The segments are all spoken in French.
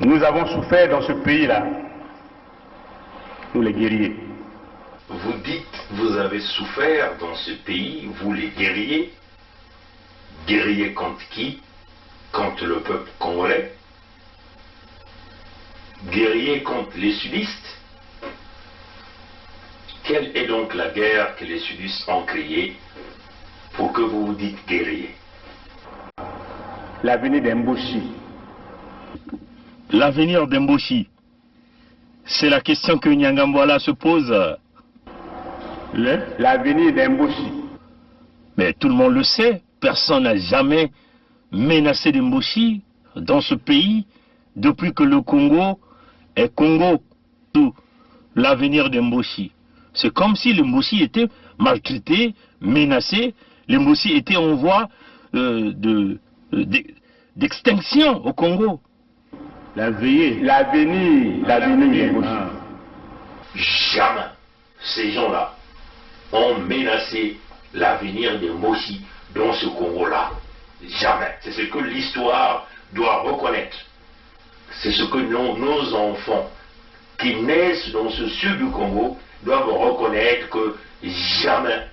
Nous avons souffert dans ce pays-là, nous les guerriers. Vous dites, vous avez souffert dans ce pays, vous les guerriers. Guerriers contre qui? Contre le peuple congolais. Guerriers contre les sudistes. Quelle est donc la guerre que les sudistes ont créée pour que vous vous dites guerriers? L'avenir d'Mboshi. L'avenir d'Mboshi, c'est la question que Nyangambwala se pose. L'avenir d'Mboshi. Mais tout le monde le sait, personne n'a jamais menacé d'Mboshi dans ce pays depuis que le Congo est Congo. Tout l'avenir d'Mboshi. C'est comme si l'Mboshi était maltraité, menacé, l'Mboshi était en voie d'extinction au Congo. L'avenir d'Mboshi. Jamais ces gens-là ont menacé l'avenir de Mboshi dans ce Congo-là. Jamais. C'est ce que l'histoire doit reconnaître. C'est ce que nos enfants qui naissent dans ce sud du Congo doivent reconnaître, que jamais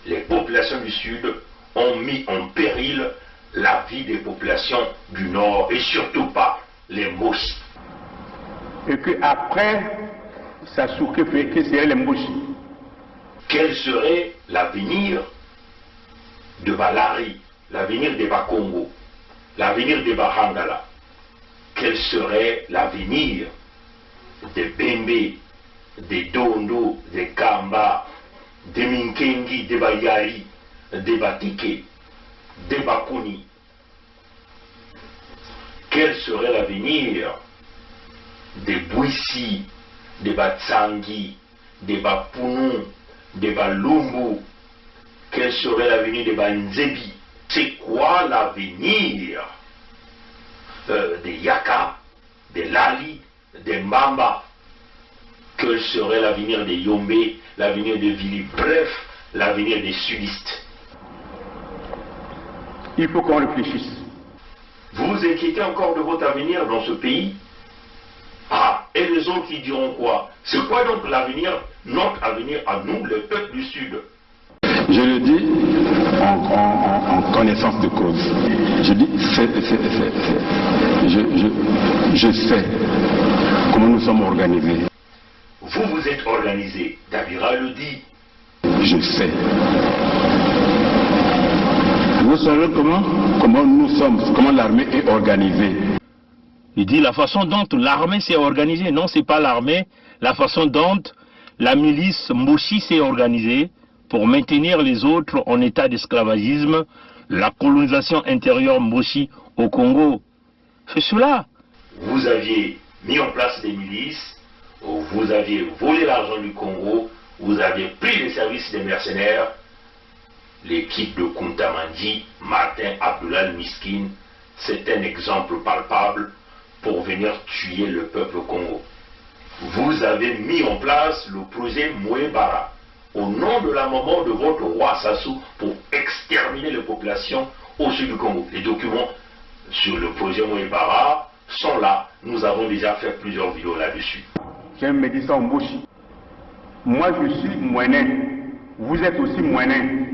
les populations du sud ont mis en péril la vie des populations du nord, et surtout pas les Mboshi. Et qu'après, ça souque fait que c'est les Mboshi. Quel serait l'avenir de Balari, l'avenir de Bakongo, l'avenir de Bahangala? Quel serait l'avenir de Bembe, de Dondo, de Kamba, de Minkengi, de Bayari, de Batike, de Bakuni? Quel serait l'avenir de Bouissi, de Batsangi, de Bapounou, de Balumbu? Quel serait l'avenir de Banzebi? C'est quoi l'avenir de Yaka, de Lali, de Mbamba? Quel serait l'avenir de Yombe, l'avenir de Vili? Bref, l'avenir des sudistes. Il faut qu'on réfléchisse. Vous vous inquiétez encore de votre avenir dans ce pays? Ah, et les autres qui diront quoi? C'est quoi donc l'avenir, notre avenir à nous, le peuple du Sud? Je le dis en connaissance de cause. Je dis je sais comment nous sommes organisés. Vous, vous êtes organisé. Davira le dit. Je sais. Vous savez comment nous sommes, comment l'armée est organisée. Il dit la façon dont l'armée s'est organisée. Non, c'est pas l'armée. La façon dont la milice Mboshi s'est organisée pour maintenir les autres en état d'esclavagisme, la colonisation intérieure Mboshi au Congo. C'est cela. Vous aviez mis en place des milices, vous aviez volé l'argent du Congo, vous aviez pris les services des mercenaires. L'équipe de Kuntamandi, Martin Abdoulal Miskin, c'est un exemple palpable pour venir tuer le peuple Congo. Vous avez mis en place le projet Mouébara au nom de la maman de votre roi Sassou pour exterminer les populations au sud du Congo. Les documents sur le projet Mouébara sont là. Nous avons déjà fait plusieurs vidéos là-dessus. J'aime me dire ça en Mboshi. Moi je suis moinen. Vous êtes aussi moinen.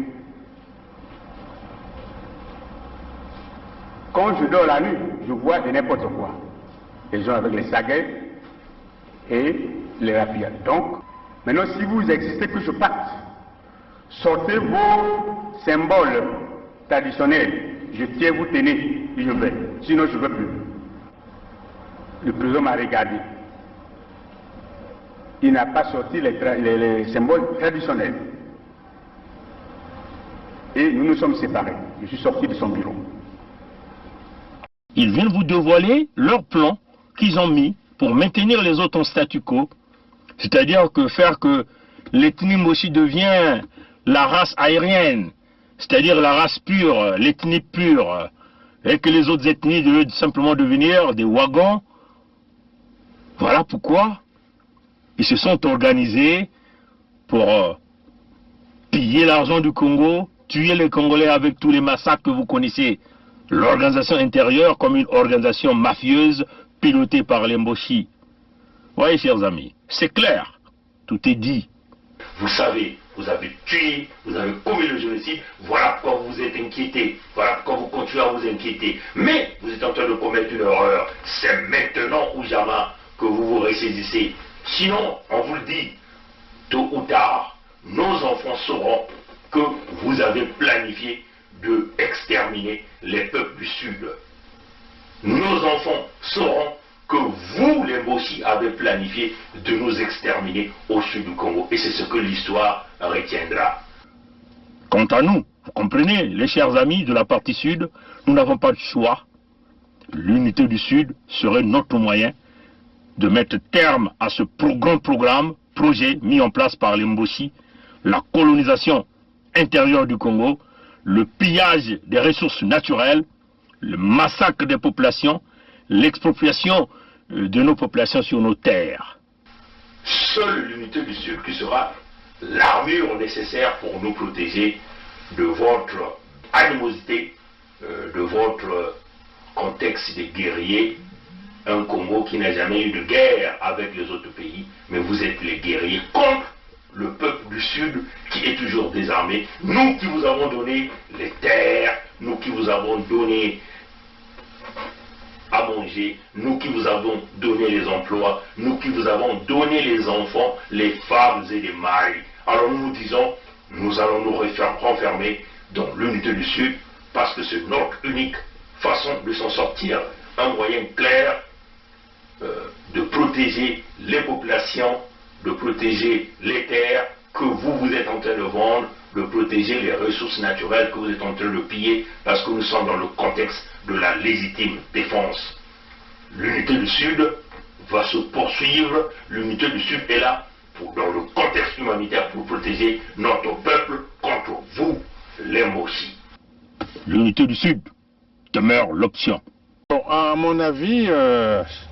Quand je dors la nuit, je vois de n'importe quoi. Les gens avec les saguets et les rapides. Donc, maintenant, si vous existez que je parte, sortez vos symboles traditionnels. Je tiens, vous tenez, et je vais. Sinon, je ne veux plus. Le président m'a regardé. Il n'a pas sorti les symboles traditionnels. Et nous nous sommes séparés. Je suis sorti de son bureau. Ils viennent vous dévoiler leur plan qu'ils ont mis pour maintenir les autres en statu quo. C'est-à-dire que faire que l'ethnie Mboshi devient la race aérienne, c'est-à-dire la race pure, l'ethnie pure, et que les autres ethnies devaient simplement devenir des wagons. Voilà pourquoi ils se sont organisés pour piller l'argent du Congo, tuer les Congolais avec tous les massacres que vous connaissez. L'organisation intérieure comme une organisation mafieuse, pilotée par les Mboshi. Voyez, chers amis, c'est clair, tout est dit. Vous savez, vous avez tué, vous avez commis le génocide, voilà pourquoi vous êtes inquiétés, voilà pourquoi vous continuez à vous inquiéter. Mais vous êtes en train de commettre une erreur. C'est maintenant ou jamais que vous vous ressaisissez. Sinon, on vous le dit, tôt ou tard, nos enfants sauront que vous avez planifié de exterminer les peuples du Sud. Nos enfants sauront que vous, les Mboshi, avez planifié de nous exterminer au sud du Congo. Et c'est ce que l'histoire retiendra. Quant à nous, vous comprenez, les chers amis de la partie sud, nous n'avons pas de choix. L'unité du Sud serait notre moyen de mettre terme à ce projet mis en place par les Mboshi, la colonisation intérieure du Congo, le pillage des ressources naturelles, le massacre des populations, l'expropriation de nos populations sur nos terres. Seule l'unité du Sud qui sera l'armure nécessaire pour nous protéger de votre animosité, de votre contexte de guerrier. Un Congo qui n'a jamais eu de guerre avec les autres pays, mais vous êtes les guerriers contre le peuple du Sud qui est toujours désarmé. Nous qui vous avons donné les terres, nous qui vous avons donné à manger, nous qui vous avons donné les emplois, nous qui vous avons donné les enfants, les femmes et les maris. Alors nous nous disons, nous allons nous renfermer dans l'unité du Sud parce que c'est notre unique façon de s'en sortir. Un moyen clair de protéger les populations, de protéger les terres que vous êtes en train de vendre, de protéger les ressources naturelles que vous êtes en train de piller, parce que nous sommes dans le contexte de la légitime défense. L'unité du Sud va se poursuivre, l'unité du Sud est là, dans le contexte humanitaire, pour protéger notre peuple contre vous, les Mboshi. L'unité du Sud demeure l'option. Bon, à mon avis,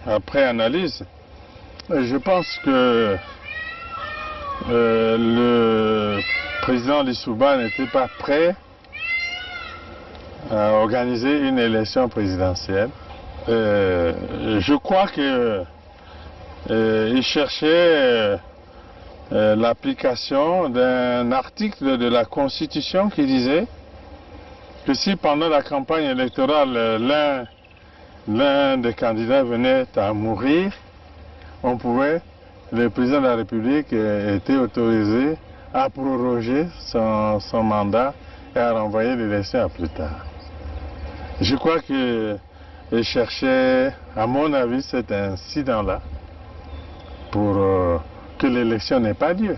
après analyse, je pense que le président Lissouba n'était pas prêt à organiser une élection présidentielle. Je crois qu'il cherchait l'application d'un article de la Constitution qui disait que si pendant la campagne électorale l'un des candidats venait à mourir, le président de la République était autorisé à proroger son mandat et à renvoyer l'élection à plus tard. Je crois qu'il cherchait, à mon avis, cet incident-là pour que l'élection n'ait pas lieu.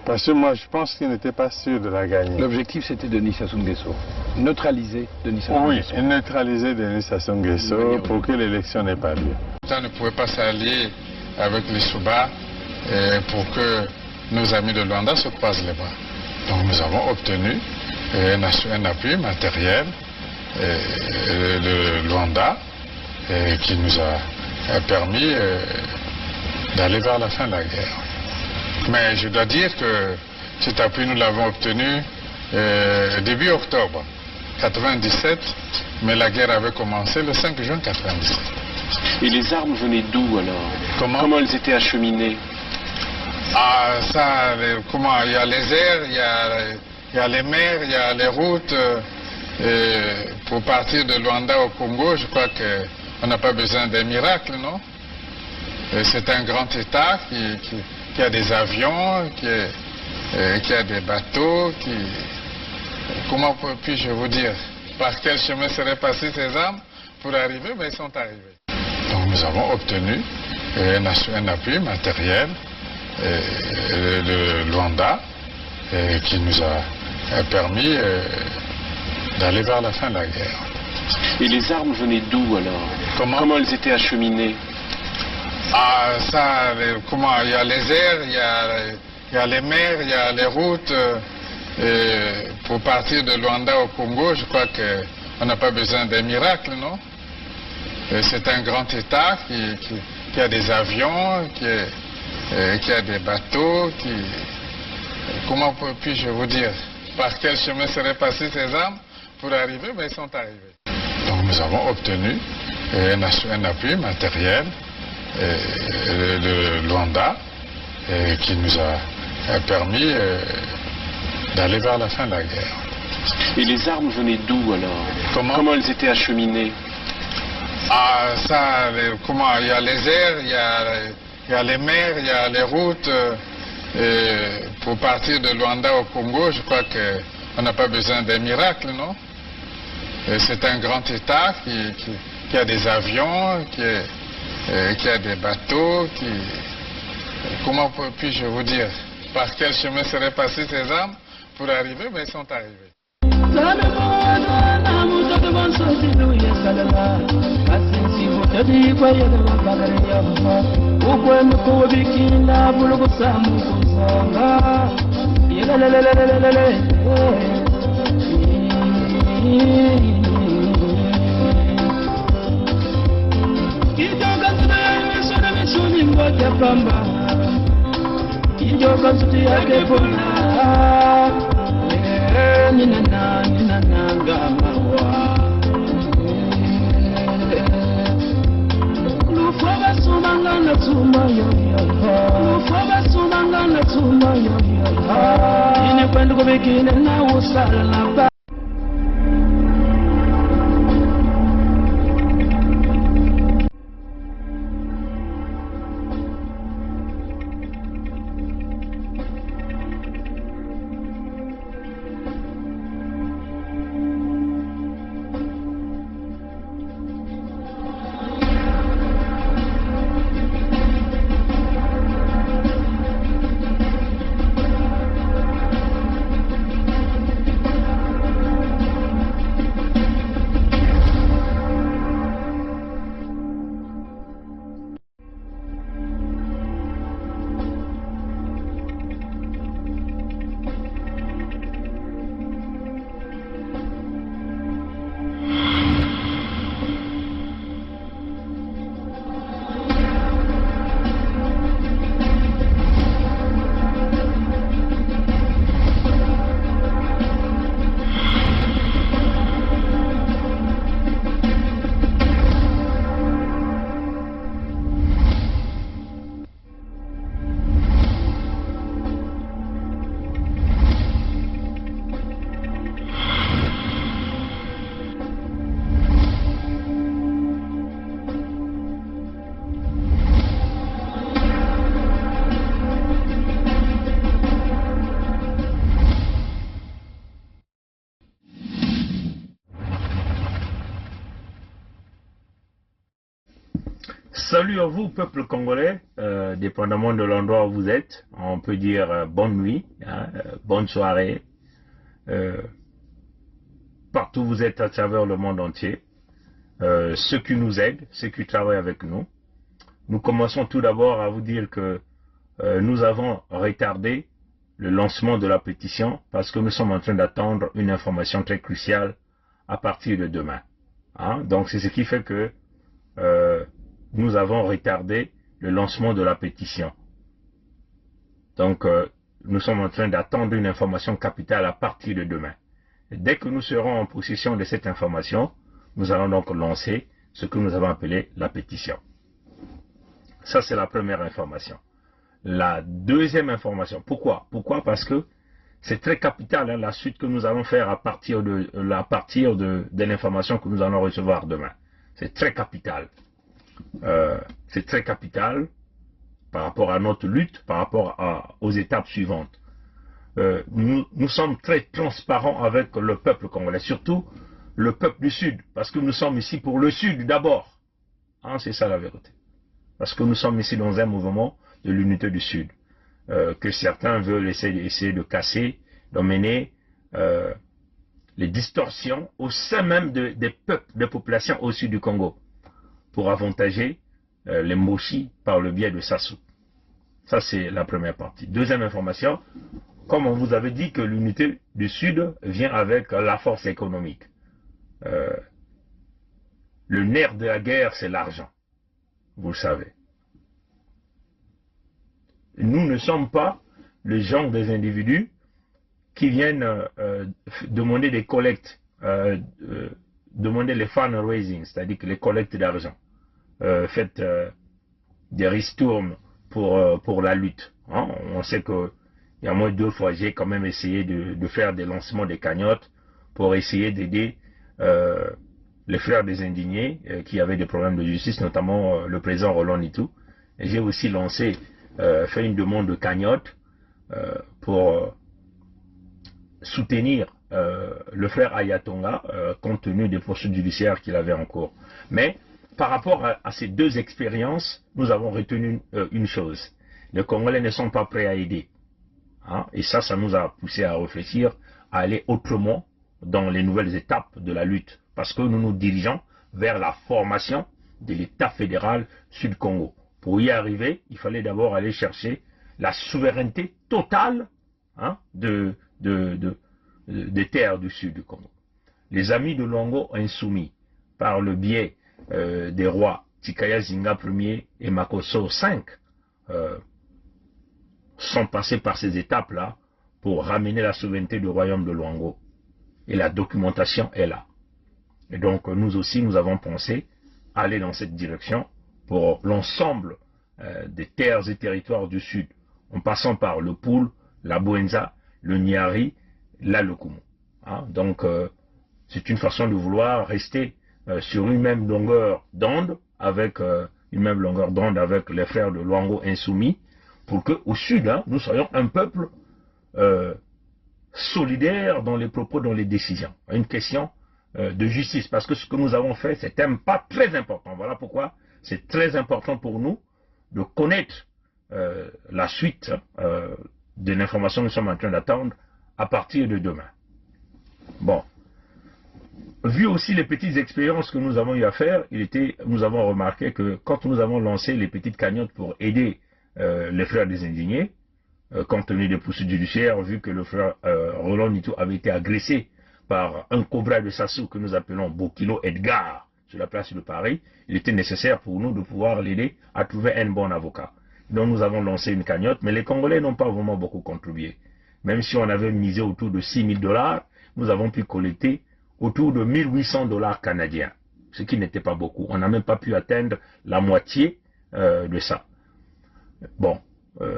Parce que moi, je pense qu'il n'était pas sûr de la gagner. L'objectif, c'était Denis Sassou Nguesso. Neutraliser Denis Sassou Nguesso. Oui, neutraliser Denis Sassou Nguesso pour que l'élection n'ait pas lieu. On ne pouvait pas s'allier avec les Souba pour que nos amis de Luanda se croisent les bras. Donc nous avons obtenu un appui matériel de Luanda qui nous a permis d'aller vers la fin de la guerre. Mais je dois dire que cet appui, nous l'avons obtenu début octobre 1997, mais la guerre avait commencé le 5 juin 1997. Et les armes venaient d'où alors? Comment elles étaient acheminées? Ah, ça, comment? Il y a les airs, il y a les mers, il y a les routes. Pour partir de Luanda au Congo, je crois qu'on n'a pas besoin d'un miracle, non? C'est un grand État qui a des avions, qui a des bateaux, comment puis-je vous dire? Par quel chemin seraient passées ces armes pour arriver? Mais ils sont arrivés. Donc nous avons obtenu un appui matériel de Luanda qui nous a permis d'aller vers la fin de la guerre. Et les armes venaient d'où alors? Comment elles étaient acheminées? Ah, ça, comment? Il y a les airs, il y a les mers, il y a les routes. Pour partir de Luanda au Congo, je crois qu'on n'a pas besoin d'un miracle, non? C'est un grand État qui a des avions, qui a des bateaux, comment puis-je vous dire? Par quel chemin seraient passées ces armes pour arriver? Mais ils sont arrivés. Donc nous avons obtenu un appui matériel de Luanda qui nous a permis d'aller vers la fin de la guerre. Et les armes venaient d'où alors? Comment elles étaient acheminées? Ah, ça, il y a les airs, il y a les mers, il y a les routes. Pour partir de Luanda au Congo, je crois qu'on n'a pas besoin d'un miracle, non? C'est un grand État qui a des avions, qui a des bateaux, comment puis-je vous dire? Par quel chemin seraient passées ces armes pour arriver? Ben, ils sont arrivés. Salut à vous, peuple congolais, dépendamment de l'endroit où vous êtes. On peut dire bonne nuit, hein, bonne soirée. Partout où vous êtes à travers le monde entier. Ceux qui nous aident, ceux qui travaillent avec nous. Nous commençons tout d'abord à vous dire que nous avons retardé le lancement de la pétition parce que nous sommes en train d'attendre une information très cruciale à partir de demain. Hein? Donc c'est ce qui fait que nous avons retardé le lancement de la pétition. Donc, nous sommes en train d'attendre une information capitale à partir de demain. Et dès que nous serons en possession de cette information, nous allons donc lancer ce que nous avons appelé la pétition. Ça, c'est la première information. La deuxième information, pourquoi? Pourquoi? Parce que c'est très capital, hein, la suite que nous allons faire à partir de l'information que nous allons recevoir demain. C'est très capital. C'est très capital par rapport à notre lutte, par rapport aux étapes suivantes. Nous sommes très transparents avec le peuple congolais, surtout le peuple du Sud, parce que nous sommes ici pour le Sud d'abord. Hein, c'est ça la vérité. Parce que nous sommes ici dans un mouvement de l'unité du Sud, que certains veulent essayer de casser, d'emmener les distorsions au sein même des peuples, des populations au sud du Congo, pour avantager les Moshi par le biais de Sassou. Ça, c'est la première partie. Deuxième information, comme on vous avait dit que l'unité du Sud vient avec la force économique. Le nerf de la guerre, c'est l'argent. Vous le savez. Nous ne sommes pas le genre des individus qui viennent demander des collectes demandez les fundraising, c'est-à-dire que les collectes d'argent. Faites des ristournes pour la lutte. Hein. On sait que il y a moins de 2 fois, j'ai quand même essayé de faire des lancements des cagnottes pour essayer d'aider les frères des indignés qui avaient des problèmes de justice, notamment le président Roland Nitou. Et j'ai aussi fait une demande de cagnotte pour soutenir le frère Ayatonga compte tenu des poursuites judiciaires qu'il avait en cours. Mais par rapport à ces 2 expériences, nous avons retenu une chose. Les Congolais ne sont pas prêts à aider. Hein? Et ça nous a poussé à réfléchir, à aller autrement dans les nouvelles étapes de la lutte. Parce que nous nous dirigeons vers la formation de l'État fédéral Sud-Congo. Pour y arriver, il fallait d'abord aller chercher la souveraineté totale hein, des terres du sud du Congo. Les amis de Longo insoumis, par le biais des rois Tikaya Zinga Ier et Makosso V, sont passés par ces étapes-là pour ramener la souveraineté du royaume de Luango. Et la documentation est là. Et donc nous aussi, nous avons pensé aller dans cette direction pour l'ensemble des terres et territoires du sud, en passant par le Poul, la Bouenza, le Niari, la Lokumu. Hein? Donc c'est une façon de vouloir rester sur une même longueur d'onde avec les frères de Luango insoumis, pour qu'au sud, hein, nous soyons un peuple solidaire dans les propos, dans les décisions. Une question de justice, parce que ce que nous avons fait, c'est un pas très important. Voilà pourquoi c'est très important pour nous de connaître la suite de l'information que nous sommes en train d'attendre à partir de demain. Bon. Vu aussi les petites expériences que nous avons eu à faire, nous avons remarqué que quand nous avons lancé les petites cagnottes pour aider les frères des indignés, compte tenu des poursuites judiciaires, vu que le frère Roland Nitou avait été agressé par un cobra de Sassou que nous appelons Bokilo Edgar sur la place de Paris, il était nécessaire pour nous de pouvoir l'aider à trouver un bon avocat. Donc nous avons lancé une cagnotte, mais les Congolais n'ont pas vraiment beaucoup contribué. Même si on avait misé autour de 6 000 $, nous avons pu collecter autour de 1 800 $ canadiens, ce qui n'était pas beaucoup. On n'a même pas pu atteindre la moitié de ça. Bon,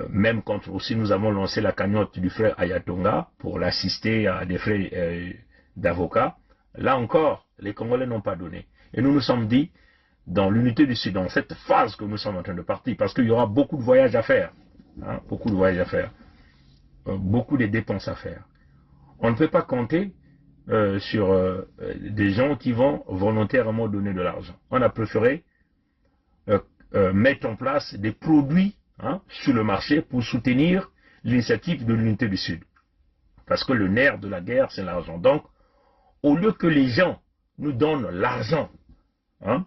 même quand aussi nous avons lancé la cagnotte du frère Ayatonga pour l'assister à des frais d'avocat, là encore, les Congolais n'ont pas donné. Et nous nous sommes dit, dans l'unité du Sud, dans cette phase que nous sommes en train de partir, parce qu'il y aura beaucoup de voyages à faire, hein, beaucoup de voyages à faire, beaucoup de dépenses à faire. On ne peut pas compter sur des gens qui vont volontairement donner de l'argent. On a préféré mettre en place des produits hein, sur le marché pour soutenir l'initiative de l'unité du Sud. Parce que le nerf de la guerre, c'est l'argent. Donc, au lieu que les gens nous donnent l'argent hein,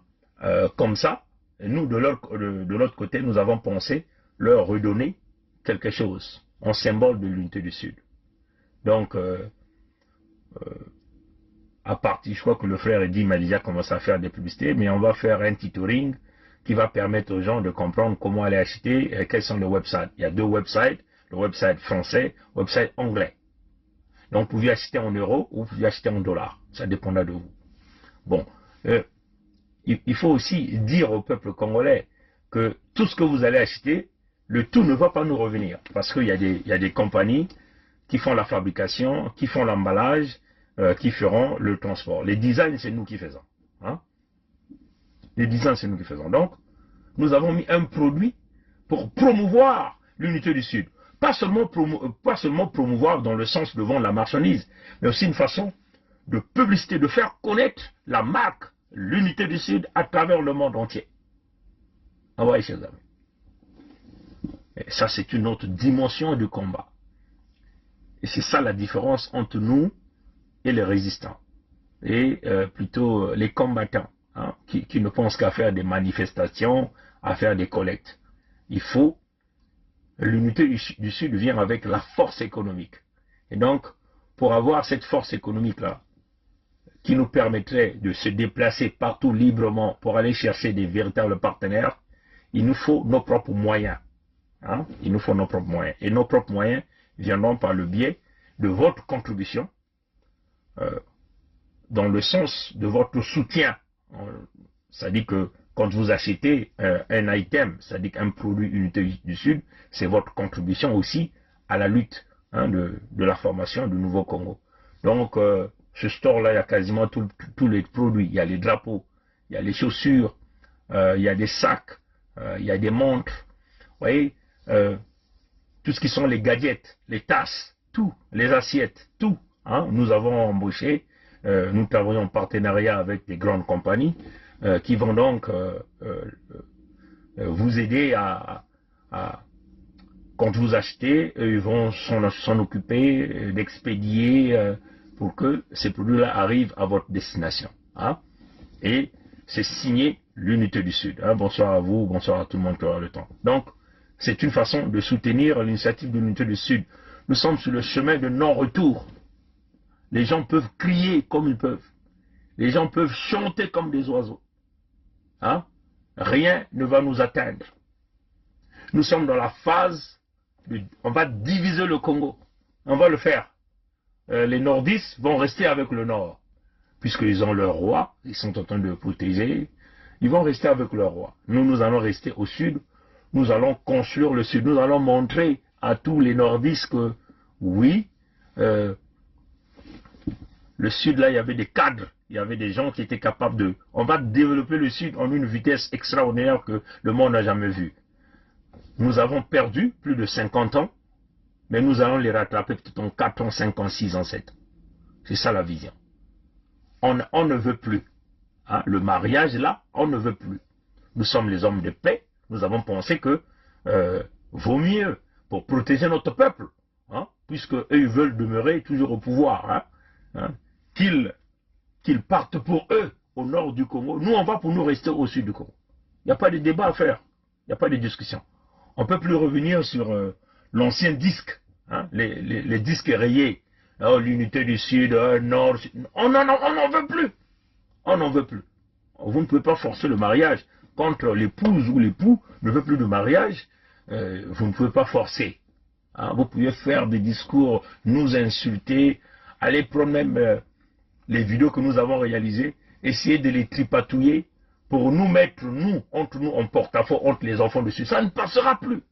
comme ça, nous, de l'autre côté, nous avons pensé leur redonner quelque chose en symbole de l'unité du Sud. Donc, à partir, je crois que le frère Eddy m'a déjà commencé à faire des publicités, mais on va faire un tutoring qui va permettre aux gens de comprendre comment aller acheter et quels sont les websites. Il y a 2 websites, le website français, le website anglais. Donc, vous pouvez acheter en euros ou vous pouvez acheter en dollars. Ça dépendra de vous. Bon, il faut aussi dire au peuple congolais que tout ce que vous allez acheter, le tout ne va pas nous revenir. Parce qu'il y a des compagnies qui font la fabrication, qui font l'emballage, qui feront le transport. Les designs, c'est nous qui faisons. Hein? Les designs, c'est nous qui faisons. Donc, nous avons mis un produit pour promouvoir l'unité du Sud. Pas seulement promouvoir dans le sens de vendre la marchandise, mais aussi une façon de publicité, de faire connaître la marque, l'unité du Sud à travers le monde entier. Envoyez, chers amis. Et ça, c'est une autre dimension du combat. Et c'est ça la différence entre nous et les résistants. Et plutôt les combattants, hein, qui ne pensent qu'à faire des manifestations, à faire des collectes. Il faut, l'unité du Sud vient avec la force économique. Et donc, pour avoir cette force économique-là, qui nous permettrait de se déplacer partout librement pour aller chercher des véritables partenaires, il nous faut nos propres moyens. Hein? Il nous faut nos propres moyens. Et nos propres moyens viendront par le biais de votre contribution dans le sens de votre soutien. C'est-à-dire que quand vous achetez un item, c'est-à-dire un produit unité du Sud, c'est votre contribution aussi à la lutte de la formation du Nouveau Congo. Donc, ce store-là, il y a quasiment tous les produits. Il y a les drapeaux, il y a les chaussures, il y a des sacs, il y a des montres. Vous voyez, tout ce qui sont les gadgets, les tasses, tout, les assiettes, tout. Nous avons embauché, nous travaillons en partenariat avec des grandes compagnies qui vont donc vous aider quand vous achetez, ils vont s'en occuper d'expédier pour que ces produits-là arrivent à votre destination. Et c'est signé l'Unité du Sud. Bonsoir à vous, bonsoir à tout le monde qui aura le temps. Donc, c'est une façon de soutenir l'initiative de l'Unité du Sud. Nous sommes sur le chemin de non-retour. Les gens peuvent crier comme ils peuvent. Les gens peuvent chanter comme des oiseaux. Rien ne va nous atteindre. Nous sommes dans la phase, on va diviser le Congo. On va le faire. Les nordistes vont rester avec le nord. Puisqu'ils ont leur roi, ils sont en train de le protéger. Ils vont rester avec leur roi. Nous allons rester au sud. Nous allons construire le sud. Nous allons montrer à tous les nordistes que, oui, le sud, là, il y avait des cadres. Il y avait des gens qui étaient capables de... On va développer le sud en une vitesse extraordinaire que le monde n'a jamais vue. Nous avons perdu plus de 50 ans, mais nous allons les rattraper peut-être en 4 ans, 5 ans, 6 ans, 7 ans. C'est ça la vision. On ne veut plus. Le mariage, là, on ne veut plus. Nous sommes les hommes de paix. Nous avons pensé que vaut mieux pour protéger notre peuple, puisque eux, ils veulent demeurer toujours au pouvoir, qu'ils partent pour eux au nord du Congo. Nous, on va pour nous rester au sud du Congo. Il n'y a pas de débat à faire. Il n'y a pas de discussion. On ne peut plus revenir sur l'ancien disque, les disques rayés. L'unité du Sud, Nord. On n'en veut plus. On n'en veut plus. Vous ne pouvez pas forcer le mariage. Quand l'épouse ou l'époux ne veut plus de mariage, vous ne pouvez pas forcer. Vous pouvez faire des discours, nous insulter, aller prendre même les vidéos que nous avons réalisées, essayer de les tripatouiller pour nous mettre, entre nous, en porte-à-faux, entre les enfants dessus. Ça ne passera plus.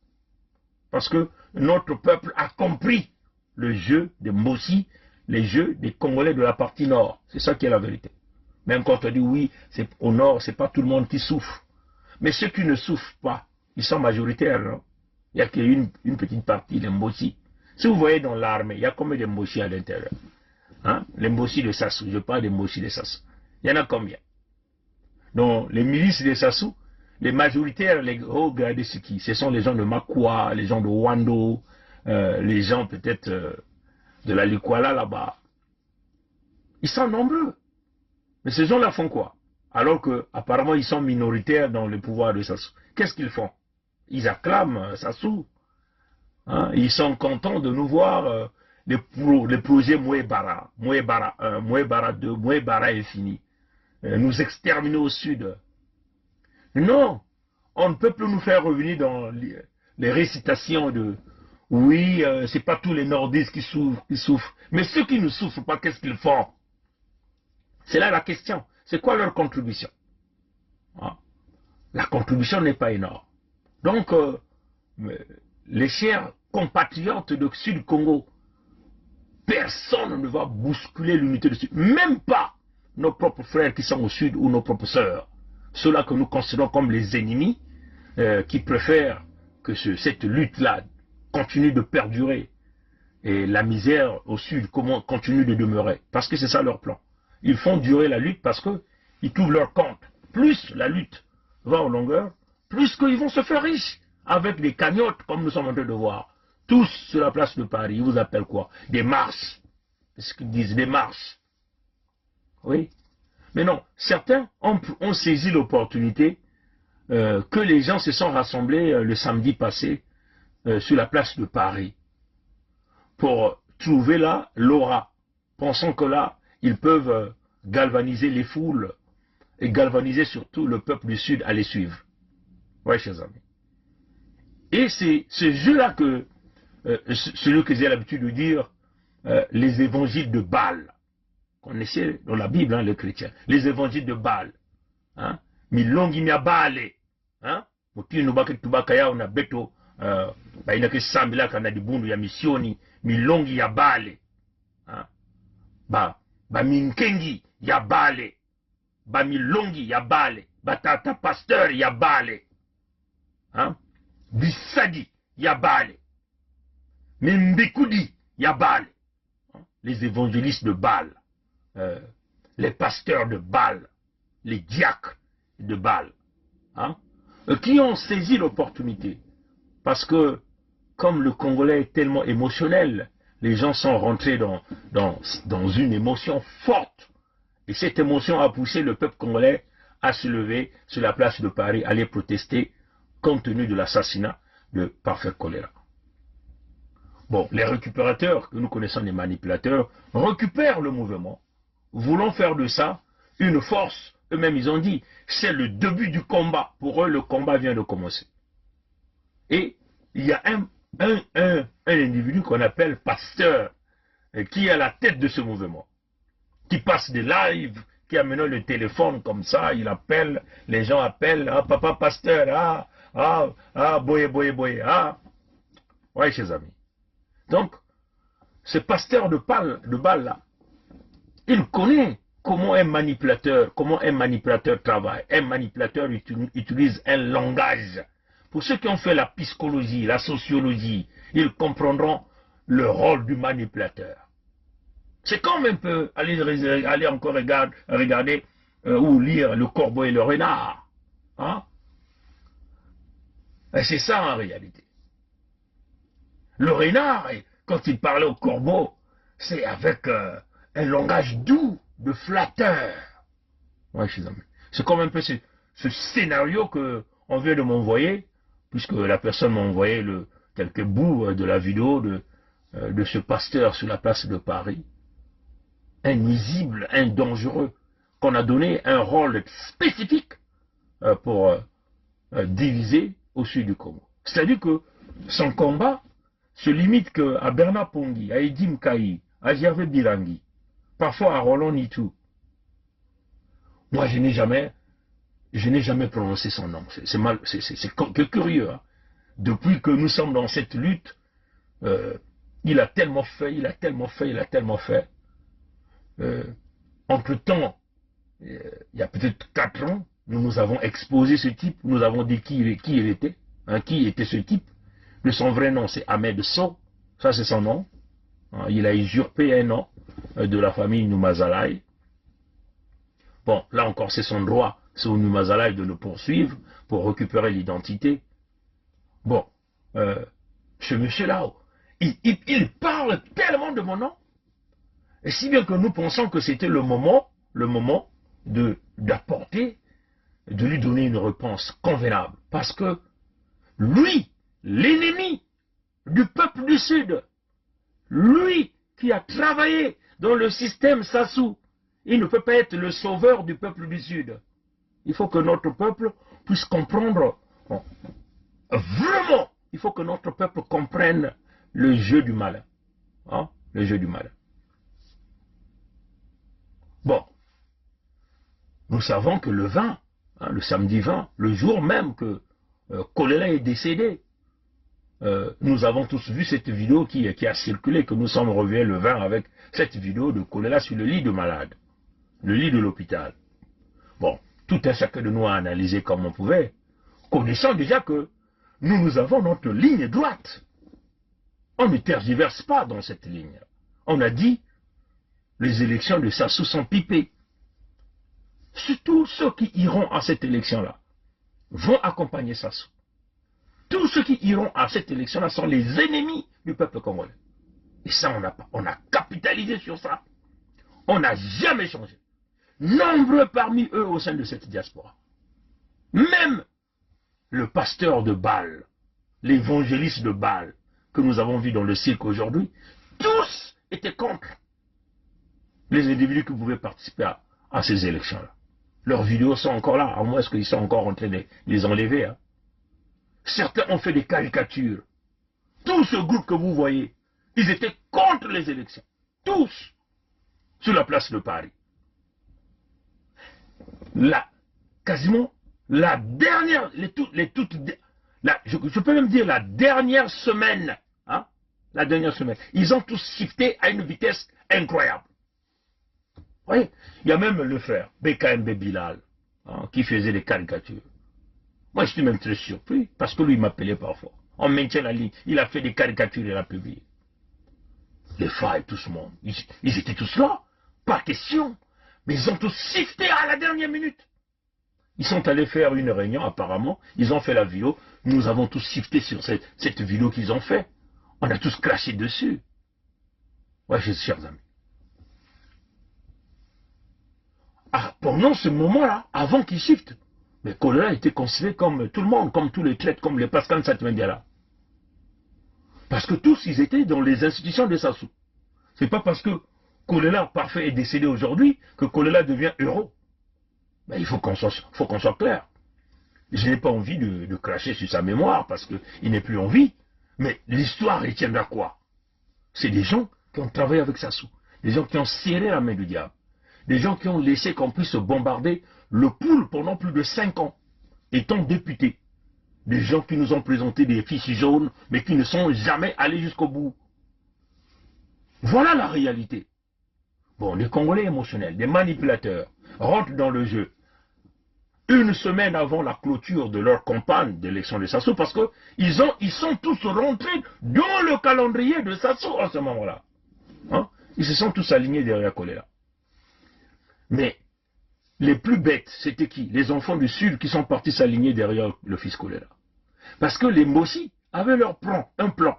Parce que notre peuple a compris le jeu des Mossi, les jeux des Congolais de la partie nord. C'est ça qui est la vérité. Même quand on dit oui, au nord, c'est pas tout le monde qui souffre. Mais ceux qui ne souffrent pas, ils sont majoritaires. Non? Il n'y a qu'une petite partie, les Mossi. Si vous voyez dans l'armée, il y a combien de Mossi à l'intérieur? Les Mossi de Sassou, je parle des Mossi de Sassou. Il y en a combien? Donc, les milices de Sassou, les majoritaires, les hauts gradés, c'est qui? Ce sont les gens de Makwa, les gens de Wando, les gens peut-être de la Likwala là-bas. Ils sont nombreux. Mais ces gens-là font quoi? Alors qu'apparemment ils sont minoritaires dans le pouvoir de Sassou. Qu'est-ce qu'ils font? Ils acclament Sassou. Ils sont contents de nous voir les projets Mouébara. Mouébara 1, Mouébara 2, Mouébara infini. Nous exterminer au sud. Non, on ne peut plus nous faire revenir dans les récitations de oui, c'est pas tous les nordistes qui souffrent. Mais ceux qui ne souffrent pas, qu'est-ce qu'ils font? C'est là la question. C'est quoi leur contribution? La contribution n'est pas énorme. Donc, les chers compatriotes de Sud Congo, personne ne va bousculer l'unité du Sud. Même pas nos propres frères qui sont au Sud ou nos propres sœurs. Ceux-là que nous considérons comme les ennemis, qui préfèrent que cette lutte-là continue de perdurer. Et la misère au Sud continue de demeurer. Parce que c'est ça leur plan. Ils font durer la lutte parce qu'ils trouvent leur compte. Plus la lutte va en longueur, plus qu'ils vont se faire riches. Avec des cagnottes, comme nous sommes en train de voir. Tous sur la place de Paris, ils vous appellent quoi? Des marches. C'est ce qu'ils disent, des marches. Oui. Mais non, certains ont saisi l'opportunité que les gens se sont rassemblés le samedi passé sur la place de Paris pour trouver là l'aura, pensant que là, ils peuvent galvaniser les foules et galvaniser surtout le peuple du Sud à les suivre. Oui, chers amis. Et c'est ce jeu-là celui que j'ai l'habitude de dire, les évangiles de Baal. connaissez dans la Bible, hein, les chrétiens, les évangiles de Baal. Hein? Milongi mia Baale. Hein? Mutini nubaki tubaka yao na beto, baina ke sambila kana dibundu ya misioni, milongi ya Baale. Hein? Ba minkengi ya Baale. Ba milongi ya Baale. Ba tata pasteur ya Baale. Hein? Bisadi ya Baale. Mimbikudi ya Baale. Les évangélistes de Baal. Les pasteurs de Baal. Les diacres de Baal. Hein? Qui ont saisi l'opportunité. Parce que, comme le Congolais est tellement émotionnel, les gens sont rentrés dans une émotion forte. Et cette émotion a poussé le peuple congolais à se lever sur la place de Paris, à aller protester compte tenu de l'assassinat de Parfait Choléra. Bon, les récupérateurs, que nous connaissons les manipulateurs, récupèrent le mouvement, voulant faire de ça une force. Eux-mêmes, ils ont dit, c'est le début du combat. Pour eux, le combat vient de commencer. Et il y a un individu qu'on appelle pasteur, qui est à la tête de ce mouvement, qui passe des lives, qui a maintenant le téléphone comme ça, il appelle, les gens appellent, ah, papa pasteur, boye, ouais, chers amis. Donc, ce pasteur de Baal là, il connaît comment un manipulateur travaille. Un manipulateur utilise un langage. Pour ceux qui ont fait la psychologie, la sociologie, ils comprendront le rôle du manipulateur. C'est comme un peu aller encore regarder ou lire Le Corbeau et le Renard. Hein? C'est ça en réalité. Le renard, quand il parlait au corbeau, c'est avec un langage doux, de flatteur. Ouais, c'est comme un peu ce scénario qu'on vient de m'envoyer, puisque la personne m'a envoyé quelques bouts de la vidéo de ce pasteur sur la place de Paris. Un nuisible, un dangereux, qu'on a donné un rôle spécifique pour diviser au sud du Congo. C'est-à-dire que son combat se limite qu'à Bernard Pongi, à Edim Kaï, à Gervais Birangi, parfois à Roland Nitou. Moi, je n'ai jamais prononcé son nom. C'est curieux. Hein. Depuis que nous sommes dans cette lutte, il a tellement fait. Entre-temps, il y a peut-être 4 ans, nous avons exposé ce type, nous avons dit qui il était, hein, qui était ce type. De son vrai nom, c'est Ahmed Sow, ça c'est son nom. Il a usurpé un nom de la famille Noumazalaï. Bon, là encore, c'est son droit, c'est au Noumazalaï de le poursuivre pour récupérer l'identité. Bon, ce monsieur-là, il parle tellement de mon nom, et si bien que nous pensons que c'était le moment d'apporter, de lui donner une réponse convenable. Parce que lui, l'ennemi du peuple du Sud, lui qui a travaillé dans le système Sassou, il ne peut pas être le sauveur du peuple du Sud. Il faut que notre peuple puisse comprendre, bon, vraiment, il faut que notre peuple comprenne le jeu du malin. Hein, le jeu du malin. Bon, nous savons que le 20, hein, le samedi 20, le jour même que Choléra est décédé, nous avons tous vu cette vidéo qui a circulé, que nous sommes revenus le 20 avec cette vidéo de Choléra sur le lit de malade, le lit de l'hôpital. Bon, tout un chacun de nous a analysé comme on pouvait, connaissant déjà que nous avons notre ligne droite. On ne tergiverse pas dans cette ligne. On a dit, les élections de Sassou sont pipées. Tous ceux qui iront à cette élection-là vont accompagner Sassou. Tous ceux qui iront à cette élection-là sont les ennemis du peuple congolais. Et ça, on a capitalisé sur ça. On n'a jamais changé. Nombreux parmi eux au sein de cette diaspora. Même le pasteur de Baal, l'évangéliste de Baal, que nous avons vu dans le cirque aujourd'hui, tous étaient contre les individus qui pouvaient participer à ces élections-là. Leurs vidéos sont encore là, à moins qu'ils sont encore en train de les enlever. Hein. Certains ont fait des caricatures. Tout ce groupe que vous voyez, ils étaient contre les élections. Tous. sur la place de Paris. Quasiment la dernière, je peux même dire la dernière semaine, hein, la dernière semaine, ils ont tous shifté à une vitesse incroyable. Vous voyez, il y a même le frère, BKMB Bilal, hein, qui faisait des caricatures. Moi, je suis même très surpris, parce que lui, il m'appelait parfois. On maintient la ligne, il a fait des caricatures, il a publié. Les failles, tout ce monde, ils étaient tous là, pas question. Mais ils ont tous shifté à la dernière minute. Ils sont allés faire une réunion, apparemment. Ils ont fait la vidéo. Nous avons tous shifté sur cette vidéo qu'ils ont fait. On a tous craché dessus. Ouais, chers amis. Ah, pendant ce moment-là, avant qu'ils shiftent, mais Kolela était considéré comme tout le monde, comme tous les traites, comme les Pascal Satmendiala. Parce que tous, ils étaient dans les institutions de Sassou. C'est pas parce que Kolela parfait est décédé aujourd'hui que Kolela devient héros. Mais il faut qu'on soit clair. Je n'ai pas envie de cracher sur sa mémoire parce qu'il n'est plus en vie. Mais l'histoire retiendra quoi? C'est des gens qui ont travaillé avec Sassou. Des gens qui ont serré la main du diable. Des gens qui ont laissé qu'on puisse bombarder le poule pendant plus de 5 ans, étant députés. Des gens qui nous ont présenté des fiches jaunes, mais qui ne sont jamais allés jusqu'au bout. Voilà la réalité. Bon, les Congolais émotionnels, des manipulateurs, rentrent dans le jeu une semaine avant la clôture de leur campagne d'élection de Sassou, parce qu'ils sont tous rentrés dans le calendrier de Sassou à ce moment-là. Hein? Ils se sont tous alignés derrière Kolela. Mais les plus bêtes, c'était qui? Les enfants du Sud qui sont partis s'aligner derrière le fils Kolela. Parce que les Mboshi avaient leur plan, un plan.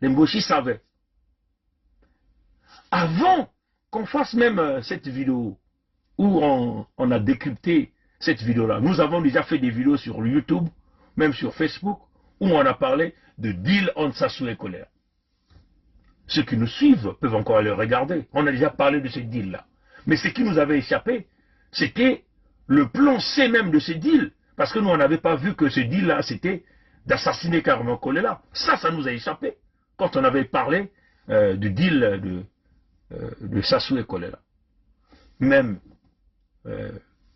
Les Mboshi savaient. Avant qu'on fasse même cette vidéo, où on a décrypté cette vidéo-là, nous avons déjà fait des vidéos sur YouTube, même sur Facebook, où on a parlé de deal entre Sassou et Kolela. Ceux qui nous suivent peuvent encore aller regarder. On a déjà parlé de ce deal-là. Mais ce qui nous avait échappé, c'était le plan C même de ce deal. Parce que nous, on n'avait pas vu que ce deal-là, c'était d'assassiner carrément Kolela. Ça nous a échappé. Quand on avait parlé du deal de Sassou et Kolela. Même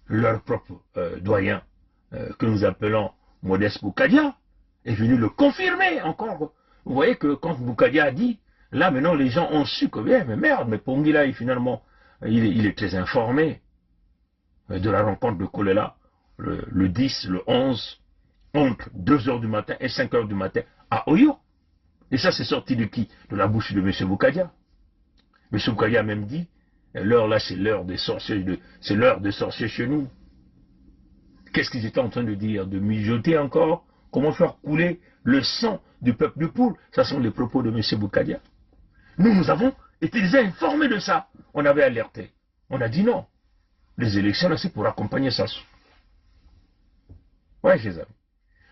leur propre doyen, que nous appelons Modeste Boukadia, est venu le confirmer encore. Vous voyez que quand Boukadia a dit, là maintenant les gens ont su que, bien, mais merde, mais Pongila, finalement, il est très informé de la rencontre de Kolela, le 10, le 11, entre 2h du matin et 5h du matin à Oyo. Et ça, c'est sorti de qui? De la bouche de M. Boukadia. M. Boukadia a même dit, l'heure là, c'est l'heure des sorciers, c'est l'heure des sorciers chez nous. Qu'est-ce qu'ils étaient en train de dire? De mijoter encore? Comment faire couler le sang du peuple du Poule? Ça sont les propos de M. Boukadia. Nous avons été informés de ça. On avait alerté. On a dit non. Les élections, là, c'est pour accompagner Sassou. Ouais, les amis.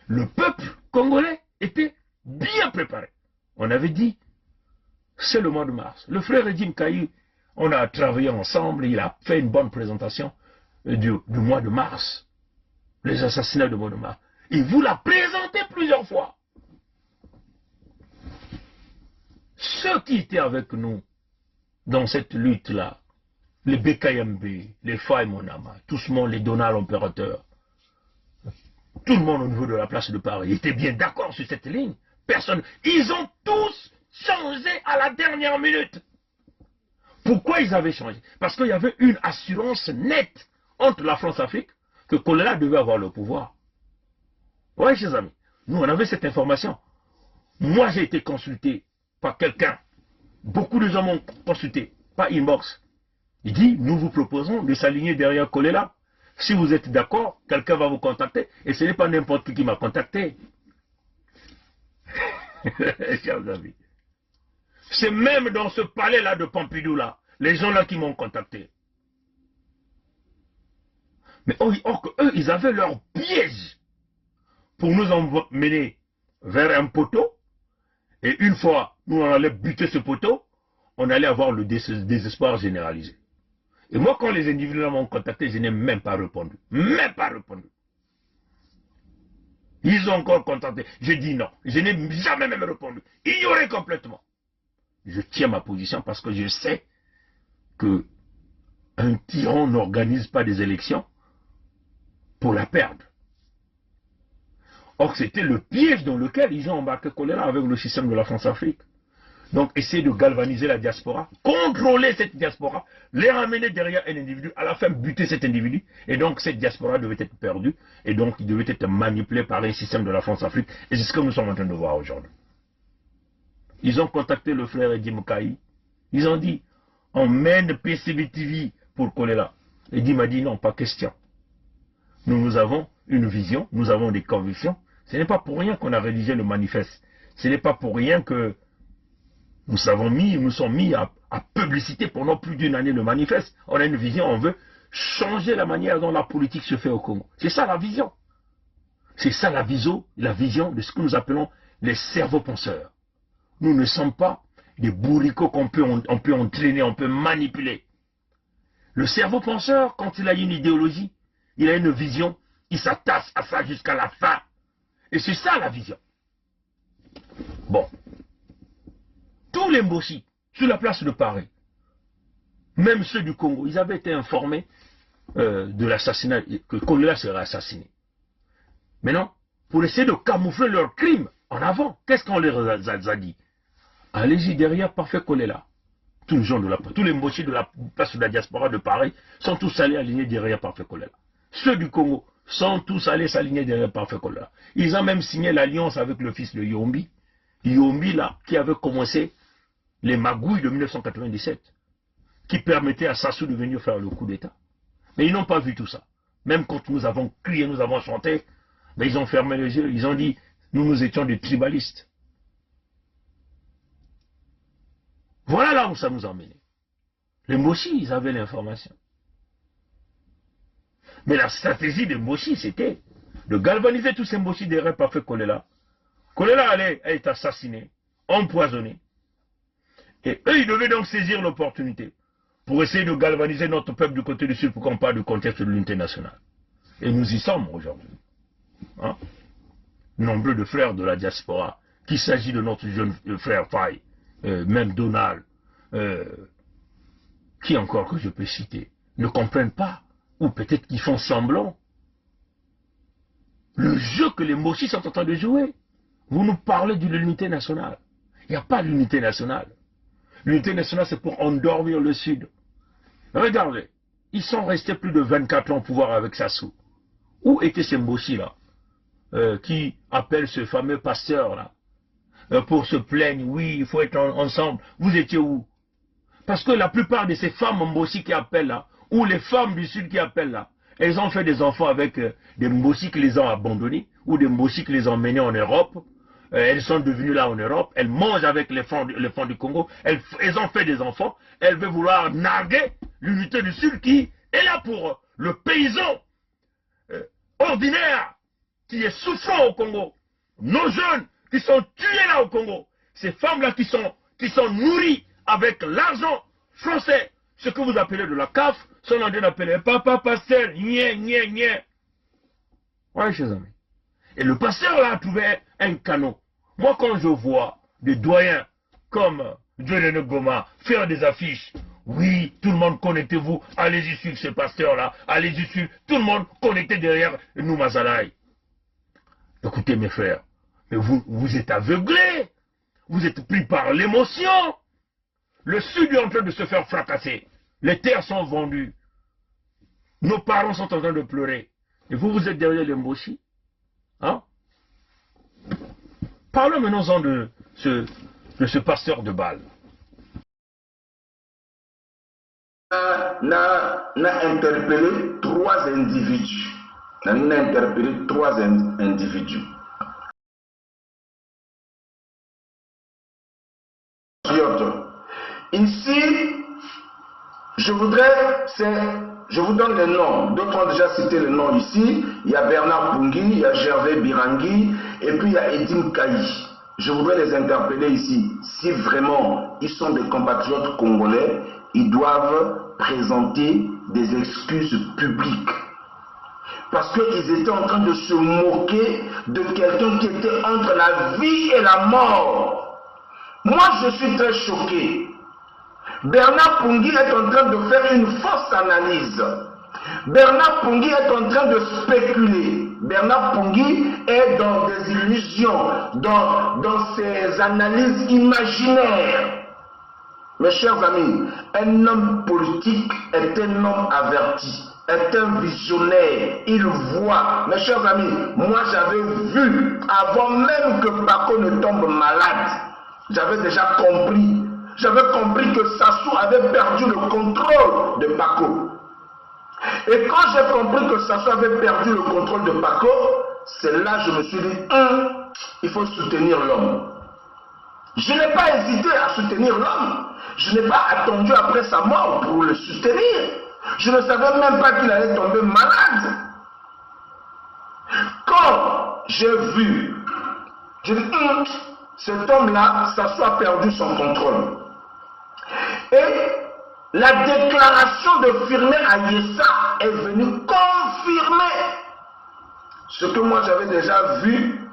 Le peuple congolais était bien préparé. On avait dit, c'est le mois de mars. Le frère Edim Kaï, on a travaillé ensemble, il a fait une bonne présentation du mois de mars. Les assassinats du mois de mars. Il vous l'a présenté plusieurs fois. Ceux qui étaient avec nous dans cette lutte-là, les BKMB, les Faye Monama, tout ce monde, les Donald Impérateur, tout le monde au niveau de la place de Paris était bien d'accord sur cette ligne. Personne. Ils ont tous changé à la dernière minute. Pourquoi ils avaient changé? Parce qu'il y avait une assurance nette entre la France-Afrique que Kolela devait avoir le pouvoir. Oui, chers amis, nous on avait cette information. Moi j'ai été consulté par quelqu'un. Beaucoup de gens m'ont consulté, pas inbox. Il dit, nous vous proposons de s'aligner derrière Kolela. Si vous êtes d'accord, quelqu'un va vous contacter. Et ce n'est pas n'importe qui m'a contacté. Chers amis. C'est même dans ce palais-là de Pompidou, là, les gens là qui m'ont contacté. Mais or que eux, ils avaient leur piège pour nous emmener vers un poteau. Et une fois, nous on allait buter ce poteau, on allait avoir le désespoir généralisé. Et moi, quand les individus m'ont contacté, je n'ai même pas répondu. Même pas répondu. Ils ont encore contacté. J'ai dit non. Je n'ai jamais même répondu. Ignoré complètement. Je tiens ma position parce que je sais que un tyran n'organise pas des élections pour la perdre. Or, c'était le piège dans lequel ils ont embarqué Kolela avec le système de la France-Afrique. Donc, essayer de galvaniser la diaspora, contrôler cette diaspora, les ramener derrière un individu, à la fin buter cet individu, et donc cette diaspora devait être perdue, et donc il devait être manipulé par un système de la France-Afrique, et c'est ce que nous sommes en train de voir aujourd'hui. Ils ont contacté le frère Eddie Moukaï, ils ont dit, on mène PCB-TV pour Kolela. Eddie m'a dit, non, pas question. Nous avons une vision, nous avons des convictions, ce n'est pas pour rien qu'on a rédigé le manifeste, ce n'est pas pour rien que nous sommes mis à publicité pendant plus d'une année le manifeste. On a une vision, on veut changer la manière dont la politique se fait au Congo. C'est ça la vision. C'est ça la vision de ce que nous appelons les cerveaux penseurs. Nous ne sommes pas des bourricots qu'on peut entraîner, on peut manipuler. Le cerveau penseur, quand il a une idéologie, il a une vision, il s'attache à ça jusqu'à la fin. Et c'est ça la vision. Bon. Tous les Mboshi, sur la place de Paris, même ceux du Congo, ils avaient été informés de l'assassinat, que Kolela serait assassiné. Maintenant, pour essayer de camoufler leurs crimes en avant, qu'est-ce qu'on leur a dit? Allez-y derrière, parfait Kolela. Tous les Mboshi de la place de la diaspora de Paris sont tous allés aligner derrière parfait Kolela. Ceux du Congo sont tous allés s'aligner derrière parfait Kolela. Ils ont même signé l'alliance avec le fils de Yombi. Yombi, là, qui avait commencé les magouilles de 1997, qui permettaient à Sassou de venir faire le coup d'État. Mais ils n'ont pas vu tout ça. Même quand nous avons crié, nous avons chanté, mais ils ont fermé les yeux, ils ont dit, nous étions des tribalistes. Voilà là où ça nous a emmenés. Les Mboshi, ils avaient l'information. Mais la stratégie des Mboshi, c'était de galvaniser tous ces Mboshi derrière parfait Kolela. Kolela allait être assassiné, empoisonné. Et eux, ils devaient donc saisir l'opportunité pour essayer de galvaniser notre peuple du côté du Sud pour qu'on parle du contexte de l'unité nationale. Et nous y sommes aujourd'hui. Hein? Nombreux de frères de la diaspora, qu'il s'agit de notre jeune frère Faye, même Donald, qui encore que je peux citer, ne comprennent pas, ou peut-être qu'ils font semblant, le jeu que les Mboshi sont en train de jouer. Vous nous parlez de l'unité nationale. Il n'y a pas d'unité nationale. L'unité nationale, c'est pour endormir le Sud. Regardez, ils sont restés plus de 24 ans au pouvoir avec Sassou. Où étaient ces Mboshi-là, qui appellent ce fameux pasteur-là, pour se plaindre, oui, il faut être ensemble. Vous étiez où? Parce que la plupart de ces femmes Mboshi qui appellent là, ou les femmes du Sud qui appellent là, elles ont fait des enfants avec des Mboshi qui les ont abandonnés, ou des Mboshi qui les ont menés en Europe. Elles sont devenues là en Europe, elles mangent avec les fonds du Congo, elles ont fait des enfants, elles veulent vouloir narguer l'unité du Sud qui est là pour le paysan ordinaire qui est souffrant au Congo. Nos jeunes qui sont tués là au Congo, ces femmes-là qui sont nourries avec l'argent français, ce que vous appelez de la CAF, sont en train d'appeler papa pasteur, niais, niais, niais. Ouais, chers amis. Et le pasteur là a trouvé un canon. Moi, quand je vois des doyens comme Dieudonné Goma faire des affiches, oui, tout le monde connectez-vous, allez-y suivre ce pasteur-là, allez-y suivre, tout le monde connecté derrière nous, Mazalaï. Écoutez mes frères, mais vous êtes aveuglés, vous êtes pris par l'émotion. Le Sud est en train de se faire fracasser, les terres sont vendues, nos parents sont en train de pleurer, et vous êtes derrière les Mboshi. Hein? Parlons maintenant de ce pasteur de Bâle. N'a interpellé trois individus. N'a interpellé trois individus. Ici, je vous donne les noms. D'autres ont déjà cité les noms ici. Il y a Bernard Pungui, il y a Gervais Birangui, et puis il y a Edim Kaï. Je voudrais les interpeller ici. Si vraiment ils sont des compatriotes congolais, ils doivent présenter des excuses publiques. Parce qu'ils étaient en train de se moquer de quelqu'un qui était entre la vie et la mort. Moi, je suis très choqué. Bernard Pungui est en train de faire une fausse analyse. Bernard Pungui est en train de spéculer. Bernard Pungui est dans des illusions, dans ses analyses imaginaires. Mes chers amis, un homme politique est un homme averti, est un visionnaire, il voit. Mes chers amis, moi j'avais vu, avant même que Paco ne tombe malade, j'avais déjà compris. J'avais compris que Sassou avait perdu le contrôle de Paco. Et quand j'ai compris que Sassou avait perdu le contrôle de Paco, c'est là que je me suis dit, il faut soutenir l'homme. Je n'ai pas hésité à soutenir l'homme. Je n'ai pas attendu après sa mort pour le soutenir. Je ne savais même pas qu'il allait tomber malade. Quand j'ai vu, j'ai dit, cet homme-là, Sassou a perdu son contrôle. Et la déclaration de Firmin Ayessa est venue confirmer ce que moi j'avais déjà vu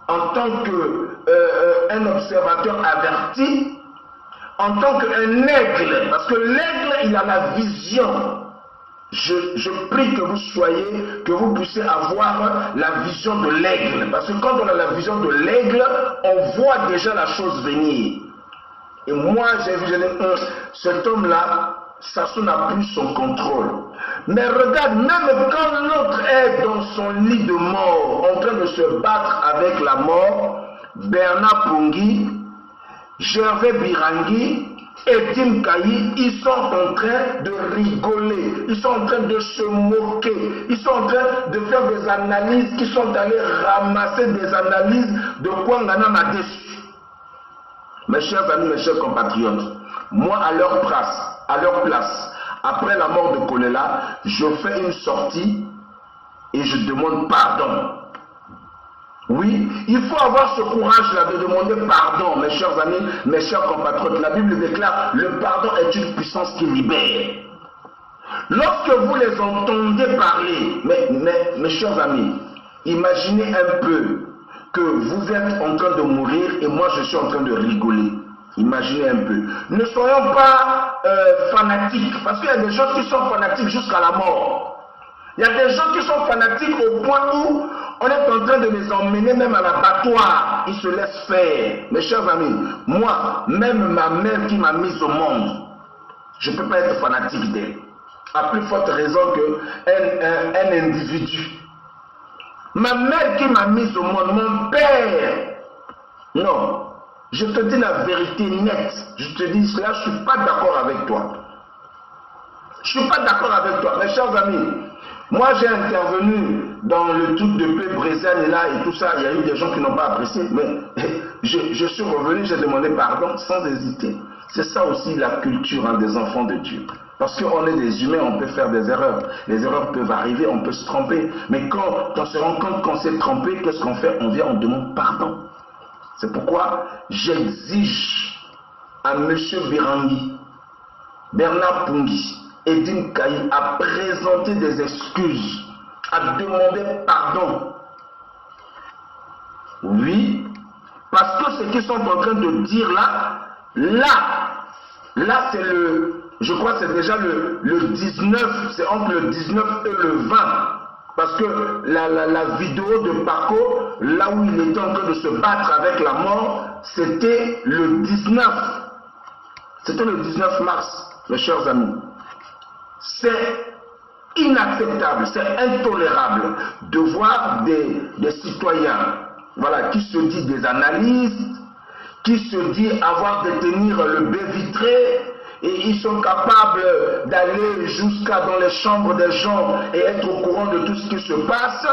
en tant qu'un observateur averti, en tant qu'un aigle, parce que l'aigle, il a la vision. Je prie que vous soyez, que vous puissiez avoir la vision de l'aigle, parce que quand on a la vision de l'aigle, on voit déjà la chose venir. Et moi, j'ai vu, cet homme-là, Sassou n'a plus son contrôle. Mais regarde, même quand l'autre est dans son lit de mort, en train de se battre avec la mort, Bernard Pungui, Gervais Birangui et Tim Kayi, ils sont en train de rigoler, ils sont en train de se moquer, ils sont en train de faire des analyses, qui sont allés ramasser des analyses de Kwangana Madesu. Mes chers amis, mes chers compatriotes, moi à leur place, après la mort de Kolela, je fais une sortie et je demande pardon. Oui, il faut avoir ce courage-là de demander pardon, mes chers amis, mes chers compatriotes. La Bible déclare, le pardon est une puissance qui libère. Lorsque vous les entendez parler, mes chers amis, imaginez un peu que vous êtes en train de mourir et moi je suis en train de rigoler. Imaginez un peu. Ne soyons pas fanatiques, parce qu'il y a des gens qui sont fanatiques jusqu'à la mort. Il y a des gens qui sont fanatiques au point où on est en train de les emmener même à l'abattoir. Ils se laissent faire. Mes chers amis, moi, même ma mère qui m'a mis au monde, je ne peux pas être fanatique d'elle. À plus forte raison qu'un individu. Ma mère qui m'a mis au monde, mon père, non. Je te dis la vérité nette. Je te dis cela, je ne suis pas d'accord avec toi. Je ne suis pas d'accord avec toi. Mes chers amis, moi j'ai intervenu dans le truc de paix Brésil et là et tout ça. Il y a eu des gens qui n'ont pas apprécié. Mais je suis revenu, j'ai demandé pardon sans hésiter. C'est ça aussi la culture des enfants de Dieu. Parce qu'on est des humains, on peut faire des erreurs. Les erreurs peuvent arriver, on peut se tromper. Mais quand on se rend compte qu'on s'est trompé, qu'est-ce qu'on fait? On vient, on demande pardon. C'est pourquoi j'exige à M. Birangui, Bernard Pungui et Tim Kayi à présenter des excuses, à demander pardon. Oui, parce que ce qu'ils sont en train de dire là c'est le, je crois que c'est déjà le 19, c'est entre le 19 et le 20. Parce que la vidéo de Paco, là où il était en train de se battre avec la mort, c'était le 19. C'était le 19 mars, mes chers amis. C'est inacceptable, c'est intolérable de voir des citoyens, voilà, qui se disent des analystes, qui se disent avoir détenir le baie vitré, et ils sont capables d'aller jusqu'à dans les chambres des gens et être au courant de tout ce qui se passe,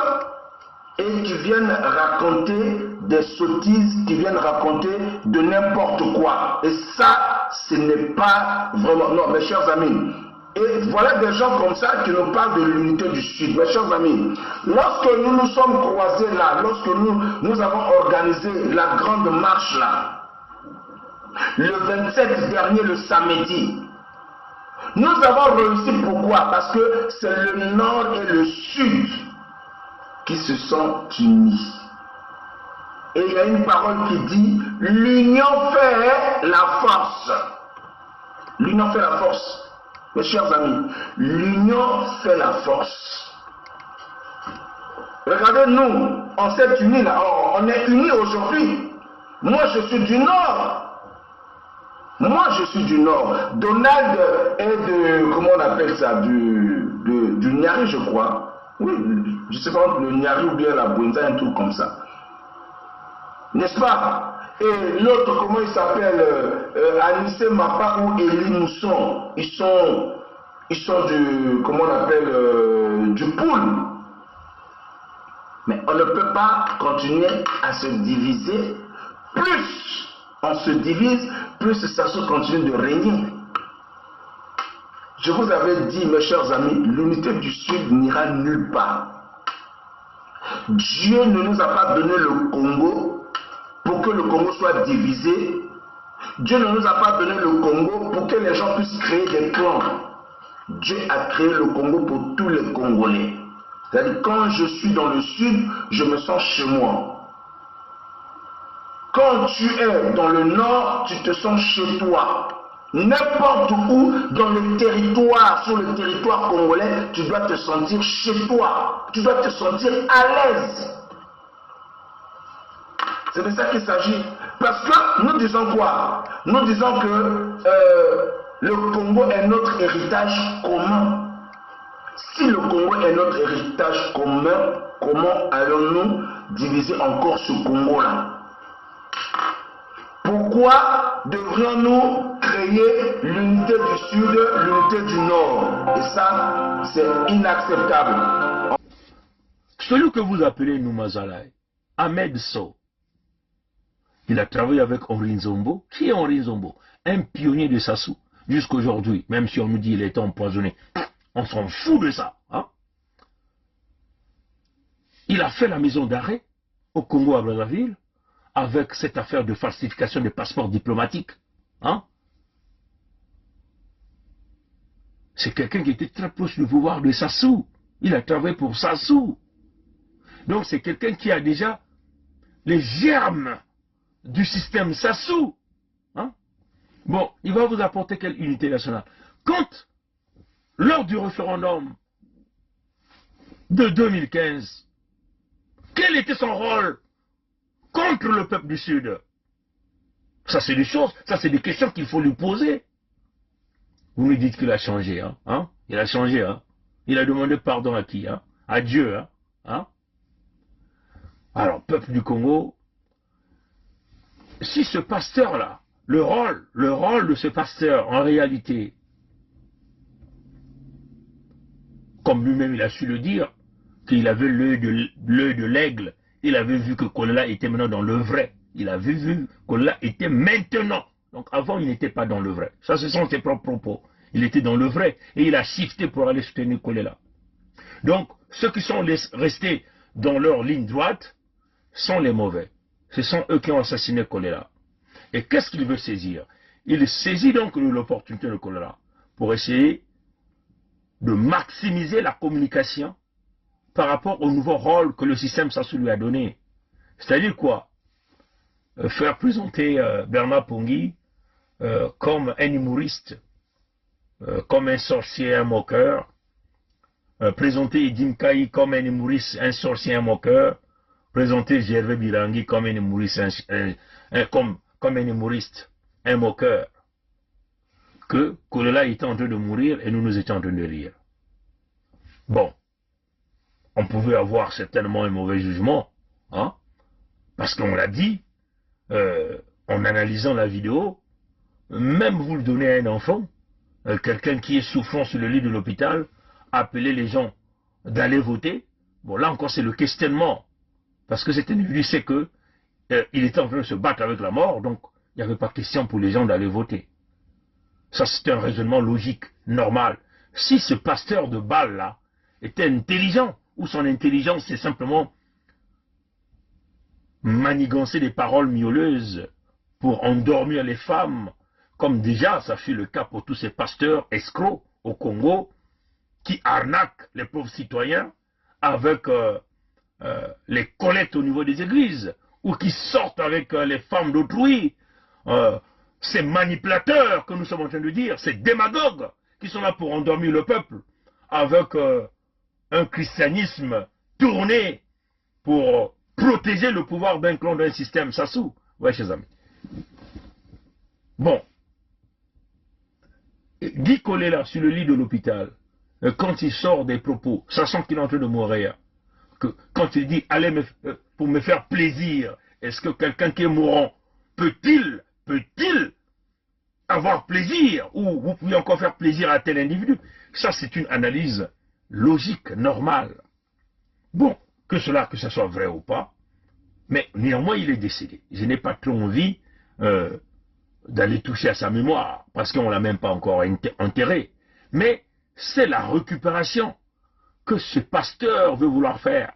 et qui viennent raconter des sottises, qui viennent raconter de n'importe quoi. Et ça, ce n'est pas vraiment... Non, mes chers amis, et voilà des gens comme ça qui nous parlent de l'unité du Sud. Mes chers amis, lorsque nous nous sommes croisés là, lorsque nous avons organisé la grande marche là, le 27 dernier, le samedi, nous avons réussi. Pourquoi? Parce que c'est le Nord et le Sud qui se sont unis. Et il y a une parole qui dit, l'union fait la force. L'union fait la force. Mes chers amis, l'union fait la force. Regardez, nous, on s'est unis là, on est unis aujourd'hui. Moi, je suis du Nord. Moi, je suis du Nord. Donald est de, comment on appelle ça, du Niari, je crois. Oui, je ne sais pas, le Niari ou bien la Bouenza, un truc comme ça. N'est-ce pas? Et l'autre, comment il s'appelle, Anissé Mapa ou Elie Mousson, ils sont du, comment on appelle, du pool. Mais on ne peut pas continuer à se diviser. Plus on se divise, plus ça se continue de régner. Je vous avais dit, mes chers amis, l'unité du Sud n'ira nulle part. Dieu ne nous a pas donné le Congo pour que le Congo soit divisé. Dieu ne nous a pas donné le Congo pour que les gens puissent créer des clans. Dieu a créé le Congo pour tous les Congolais. C'est-à-dire, quand je suis dans le Sud, je me sens chez moi. Quand tu es dans le Nord, tu te sens chez toi. N'importe où, dans le territoire, sur le territoire congolais, tu dois te sentir chez toi. Tu dois te sentir à l'aise. C'est de ça qu'il s'agit. Parce que nous disons quoi? Nous disons que le Congo est notre héritage commun. Si le Congo est notre héritage commun, comment allons-nous diviser encore ce Congo-là? Pourquoi devrions-nous créer l'unité du Sud, l'unité du Nord? Et ça, c'est inacceptable. Celui que vous appelez Noumazalaï, Ahmed Sow, il a travaillé avec Henri Nzombo. Qui est Henri Nzombo? Un pionnier de Sassou. Jusqu'aujourd'hui, même si on nous dit qu'il était empoisonné, on s'en fout de ça. Hein? Il a fait la maison d'arrêt au Congo à Brazzaville avec cette affaire de falsification des passeports diplomatiques. Hein? C'est quelqu'un qui était très proche du pouvoir de Sassou. Il a travaillé pour Sassou. Donc c'est quelqu'un qui a déjà les germes du système Sassou. Hein? Bon, il va vous apporter quelle unité nationale? Quand, lors du référendum de 2015, quel était son rôle contre le peuple du Sud? Ça, c'est des choses, ça, c'est des questions qu'il faut lui poser. Vous me dites qu'il a changé, hein? Il a changé, hein? Il a demandé pardon à qui, hein? À Dieu, hein? Alors, peuple du Congo, si ce pasteur-là, le rôle de ce pasteur, en réalité, comme lui-même il a su le dire, qu'il avait l'œil de l'aigle, il avait vu que Kolela était maintenant dans le vrai. Il avait vu que Kolela était maintenant. Donc avant, il n'était pas dans le vrai. Ça, ce sont ses propres propos. Il était dans le vrai et il a shifté pour aller soutenir Kolela. Donc, ceux qui sont restés dans leur ligne droite sont les mauvais. Ce sont eux qui ont assassiné Kolela. Et qu'est-ce qu'il veut saisir? Il saisit donc l'opportunité de Kolela pour essayer de maximiser la communication par rapport au nouveau rôle que le système Sassou lui a donné. C'est-à-dire quoi? Faire présenter Bernard Pongui comme un humoriste, comme un sorcier, un moqueur, présenter Edim Kaï comme un humoriste, un sorcier, un moqueur, présenter Gervais Birangi comme un humoriste, comme un humoriste, un moqueur, que Kolela était en train de mourir et nous étions en train de rire. Bon, on pouvait avoir certainement un mauvais jugement, hein, parce qu'on l'a dit, en analysant la vidéo, même vous le donnez à un enfant, quelqu'un qui est souffrant sur le lit de l'hôpital, appeler les gens d'aller voter, bon là encore c'est le questionnement, parce que cet individu sait que il était en train de se battre avec la mort, donc il n'y avait pas question pour les gens d'aller voter. Ça c'est un raisonnement logique, normal. Si ce pasteur de Baal là était intelligent, ou son intelligence c'est simplement manigancer des paroles mielleuses pour endormir les femmes, comme déjà ça fut le cas pour tous ces pasteurs escrocs au Congo, qui arnaquent les pauvres citoyens avec les collectes au niveau des églises, ou qui sortent avec les femmes d'autrui, ces manipulateurs que nous sommes en train de dire, ces démagogues qui sont là pour endormir le peuple avec un christianisme tourné pour protéger le pouvoir d'un clan, d'un système Sassou. Ouais, chers amis. Bon. Guy Kolela, sur le lit de l'hôpital, quand il sort des propos, sachant qu'il est en train de mourir, que quand il dit « allez pour me faire plaisir », est-ce que quelqu'un qui est mourant peut-il avoir plaisir, ou vous pouvez encore faire plaisir à tel individu? Ça, c'est une analyse logique, normale. Bon, que ce soit vrai ou pas, mais néanmoins, il est décédé. Je n'ai pas trop envie d'aller toucher à sa mémoire, parce qu'on ne l'a même pas encore enterré. Mais c'est la récupération que ce pasteur veut vouloir faire.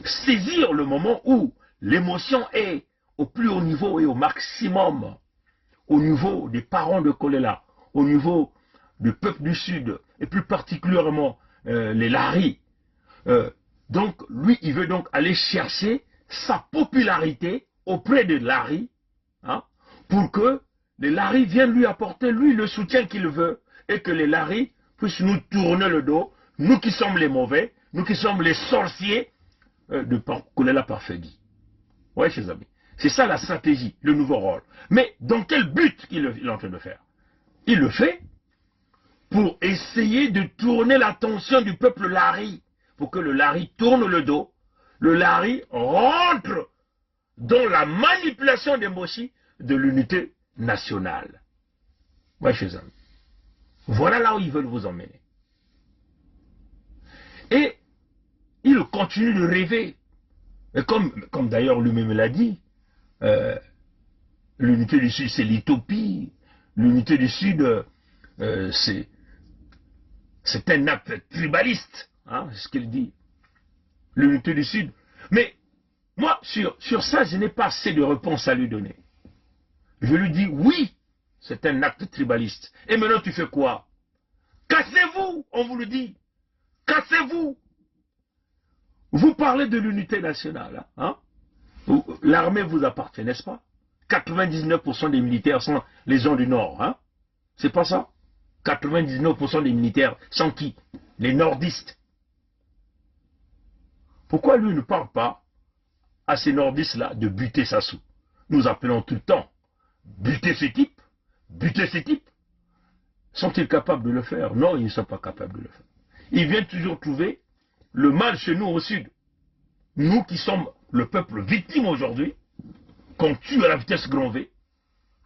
Saisir le moment où l'émotion est au plus haut niveau et au maximum, au niveau des parents de Kolela, au niveau du peuple du Sud, et plus particulièrement les Lari. Donc, lui, il veut donc aller chercher sa popularité auprès des Lari, hein, pour que les Lari viennent lui apporter, lui, le soutien qu'il veut, et que les Lari puissent nous tourner le dos, nous qui sommes les mauvais, nous qui sommes les sorciers de Kolela Parfegui. Oui, chers amis. C'est ça la stratégie, le nouveau rôle. Mais dans quel but il est en train de faire? Il le fait pour essayer de tourner l'attention du peuple Lari, pour que le Lari tourne le dos, le Lari rentre dans la manipulation des Mboshi de l'unité nationale. Oui, chers amis. Voilà là où ils veulent vous emmener. Et il continue de rêver. Et comme d'ailleurs lui-même l'a dit, l'unité du Sud, c'est l'utopie. L'unité du Sud, c'est un acte tribaliste. Hein, c'est ce qu'il dit. L'unité du Sud. Mais moi, sur ça, je n'ai pas assez de réponse à lui donner. Je lui dis, oui, c'est un acte tribaliste. Et maintenant, tu fais quoi? Cassez-vous, on vous le dit. Cassez-vous. Vous parlez de l'unité nationale. Hein? L'armée vous appartient, n'est-ce pas? 99% des militaires sont les gens du Nord. Hein? C'est pas ça? 99% des militaires sont qui? Les nordistes. Pourquoi lui ne parle pas à ces nordistes-là de buter Sassou? Nous appelons tout le temps. Buter ces types? Buter ces types? Sont-ils capables de le faire? Non, ils ne sont pas capables de le faire. Ils viennent toujours trouver le mal chez nous au Sud. Nous qui sommes le peuple victime aujourd'hui, qu'on tue à la vitesse grand V,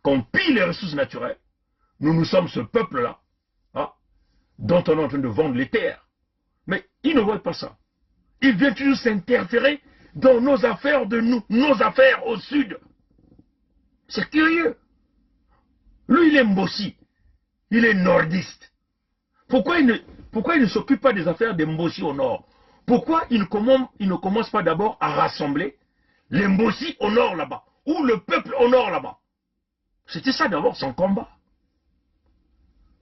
qu'on pille les ressources naturelles, nous sommes ce peuple-là, hein, dont on est en train de vendre les terres. Mais ils ne voient pas ça. Ils viennent toujours s'interférer dans nos affaires nos affaires au Sud. C'est curieux. Lui, il est Mboshi. Il est nordiste. Pourquoi il ne s'occupe pas des affaires des Mboshi au nord? Pourquoi il ne commence pas d'abord à rassembler les Mboshi au nord là-bas, ou le peuple au nord là-bas? C'était ça d'abord son combat.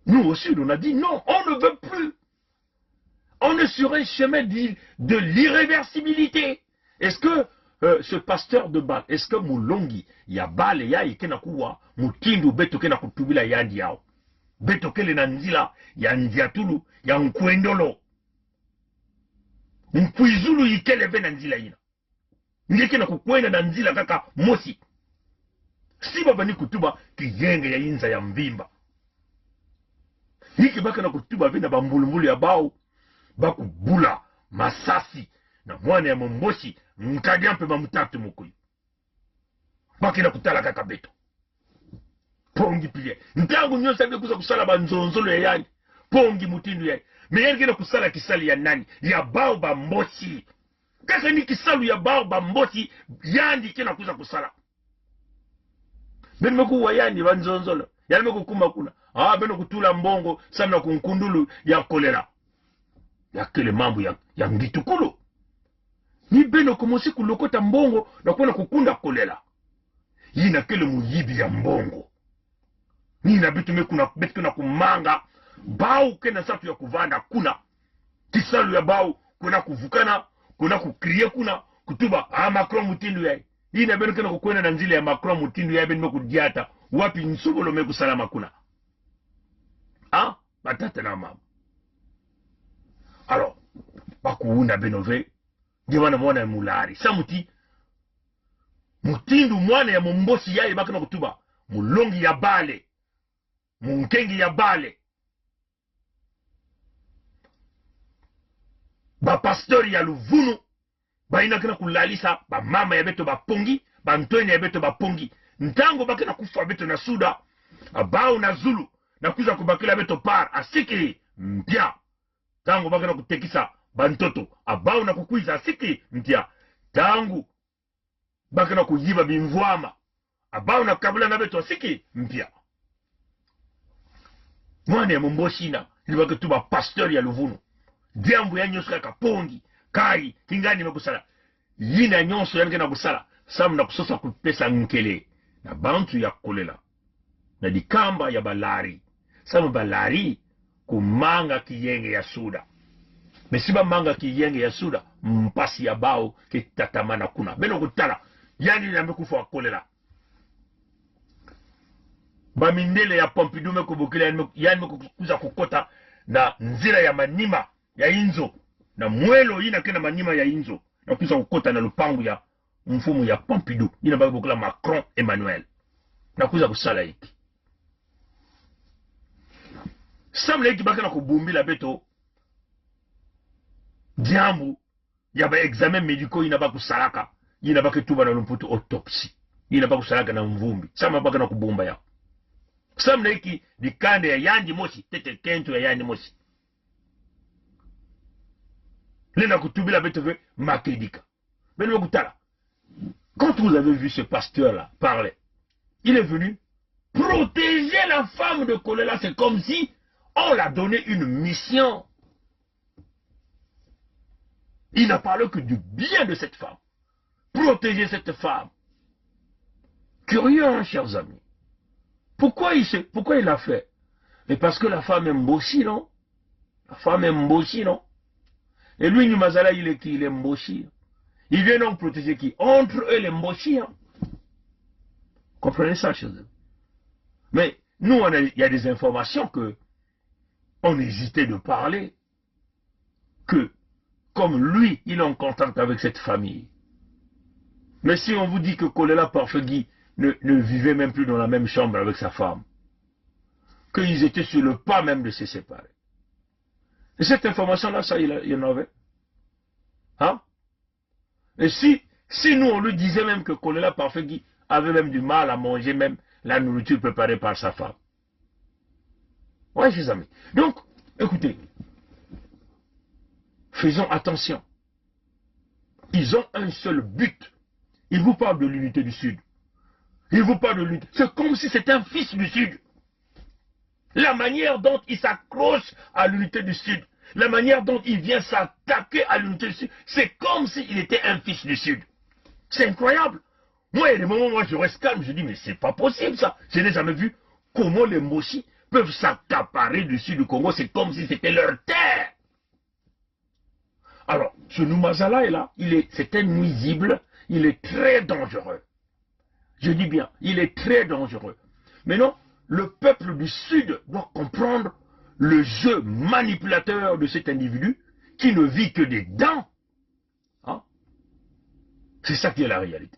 Nous au Sud, on a dit non, on ne veut plus. On est sur un chemin de l'irréversibilité. Est-ce que ce pasteur de Bal, est-ce que Moulongi, ya Bal ya ikenakuwa, Mutindu beto kena kutubila ya ndiao, beto kele nanzila, ya ndiatulu, ya nkwendolo, Mkwizulu ikeleve nanzila ina. Ngeke na kukwenda nanzila kaka mosi. Si baba ni kutuba kijenge ya inza ya mvimba. Hiki baka na kutuba vina bambulumbulu ya bao, bakubula, masasi, na mwane ya momboshi, mkadiampe mamutatu mukui. Baki na kutala kaka beto. Pongi pile. Ntangu nyo sabi kusa kusala banzonzolo ya yani. Pongi mutindu ya. Meyenge na kusala kisali ya nani? Ya bao bamboshi. Kaka ni kisalu ya bao bamboshi, yandi kena kusa kusala. Beno kuwa yani banzonzolo. Yani kuma kuna. Beno kutula mbongo, sana kunkundulu ya kolera. Ya kele mambo ya ngitukulu. Ni beno kumosi kulokota mbongo na kuna kukunda kolera. Yina kele muyibi ya mbongo. Nina bitume kuna kumanga. Bau kena satu ya kuvanda kuna. Kisalu ya bau kuna kuvukana, kuna kukriye kuna, kutuba Macron mutindu ya. Yina beno kena kukwena na nzile ya Macron mutindu ya beno kudiata. wapi nsubolo meku salama kuna. Ah, batata na mama. Alors, bakuunda benove, jebana mwana ya mulari. Samuti, mutindu mwana ya mumbosi yae bakana kutuba. Mulongi ya bale. Munkengi ya bale. Ba pastori ya luvunu. Ba inakina kulalisa. Ba mama ya beto ba pongi. Ba ntweni ya beto ba pongi. Ntango bakina kufa beto na suda. Abao na zulu. Na kuza kubakila beto par. Asiki mpia. Tango bakina kutekisa. Bantoto. Abao na kukuiza. Asiki mpia. Tangu bakina kujiba bimvuama. Abao na kabula na beto. Asiki mpia. Mwane ya mumboshina. Ilibake tuba pastori ya luvunu. Diambu ya nyonso kaka pongi. Kai. Kingani mekusala. Yina nyonso yanke na kusala. Sam na kusosa kupesa nkele. Na bantu ya kolela. Na dikamba ya balari. Sam balari. Kumanga kiyenge ya suda. Mesiba manga kiyenge ya suda. Mpasi ya bao. Kitatamana kuna. Beno kutala. Yani na mekufa kolela. Bamindele ya Pompidou mekubukile. Yani mekukuza kukota. Na nzira ya manima. Ya inzo. Na mwelo ina kena manima ya inzo. Na kuza kukota na lupangu ya mfumu ya Pompidou. Ina bagi bukula Macron Emmanuel. Na kuza kusala hiki. Samle hiki baka na kubumbi la beto. Diambu. Ya ba examen mediko ina baka kusalaka. Ina baka tuba na lumputu autopsi. Ina baka kusalaka na mvumbi. Sama baka na kubumba ya. Samle hiki dikande ya yandi moshi. Tete kento ya yandi moshi. Lena kutubi la beto ve makedika. Ben Mokutala. Quand vous avez vu ce pasteur-là parler, il est venu protéger la femme de Kolela. C'est comme si on l'a donné une mission. Il n'a parlé que du bien de cette femme. Protéger cette femme. Curieux, hein, chers amis. Pourquoi il l'a fait? Mais parce que la femme est mboshi, non? La femme est mboshi, non? Et lui, Numazala, il est qui? Il est mboshi. Il vient donc protéger qui? Entre eux, les mboshi. Hein? Comprenez ça, chers amis? Mais nous, il y a des informations que on hésitait de parler. Que, comme lui, il est en contact avec cette famille. Mais si on vous dit que Kolela Parfegui ne vivait même plus dans la même chambre avec sa femme, qu'ils étaient sur le pas même de se séparer. Et cette information-là, ça, il y en avait. Hein? Et si nous, on lui disait même que Kolela Parfegui avait même du mal à manger même la nourriture préparée par sa femme. Ouais, chers amis. Donc, écoutez, faisons attention. Ils ont un seul but. Ils vous parlent de l'unité du Sud. Ils vous parlent de l'unité. C'est comme si c'était un fils du Sud. La manière dont il s'accroche à l'unité du Sud, la manière dont il vient s'attaquer à l'unité du Sud, c'est comme s'il était un fils du Sud. C'est incroyable. Moi, il y a des moments où je reste calme, je dis, mais c'est pas possible ça. Je n'ai jamais vu comment les Moshi peuvent s'accaparer du Sud du Congo. C'est comme si c'était leur terre. Alors, ce Numazala est là, c'est un nuisible, il est très dangereux. Je dis bien, il est très dangereux. Maintenant, le peuple du Sud doit comprendre le jeu manipulateur de cet individu qui ne vit que des dents. Hein? C'est ça qui est la réalité.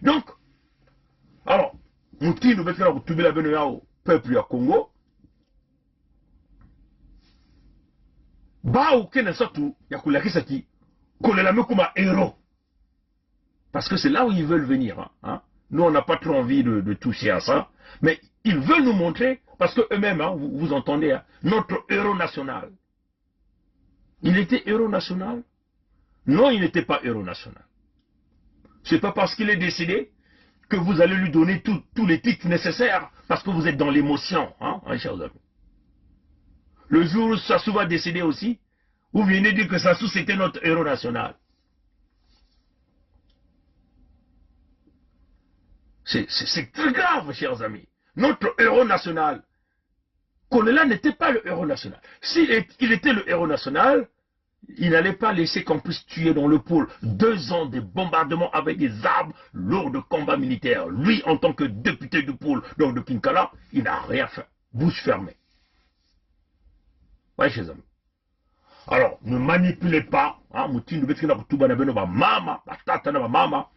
Donc, alors, Mouti nous mettra au peuple du Congo. Bao kena satu ya kulakisaki Kolela Mekuma héros. Parce que c'est là où ils veulent venir. Hein? Nous, on n'a pas trop envie de toucher à ça. Mais ils veulent nous montrer, parce qu'eux-mêmes, hein, vous entendez, hein, notre héros national. Il était héros national? Non, il n'était pas héros national. C'est pas parce qu'il est décédé que vous allez lui donner tous les titres nécessaires, parce que vous êtes dans l'émotion, hein, chers amis. Le jour où Sassou va décéder aussi, vous venez dire que Sassou c'était notre héros national. C'est très grave, chers amis. Notre héros national. Kolela n'était pas le héros national. S'il était le héros national, il n'allait pas laisser qu'on puisse tuer dans le pôle. 2 ans de bombardements avec des armes lourds de combat militaire. Lui, en tant que député du pôle, donc de Kinkala, il n'a rien fait. Bouche fermée. Ouais, chers amis. Alors, ne manipulez pas. Moutine de Betkina Kutuba na beno ba mama, ba tata na ba mama.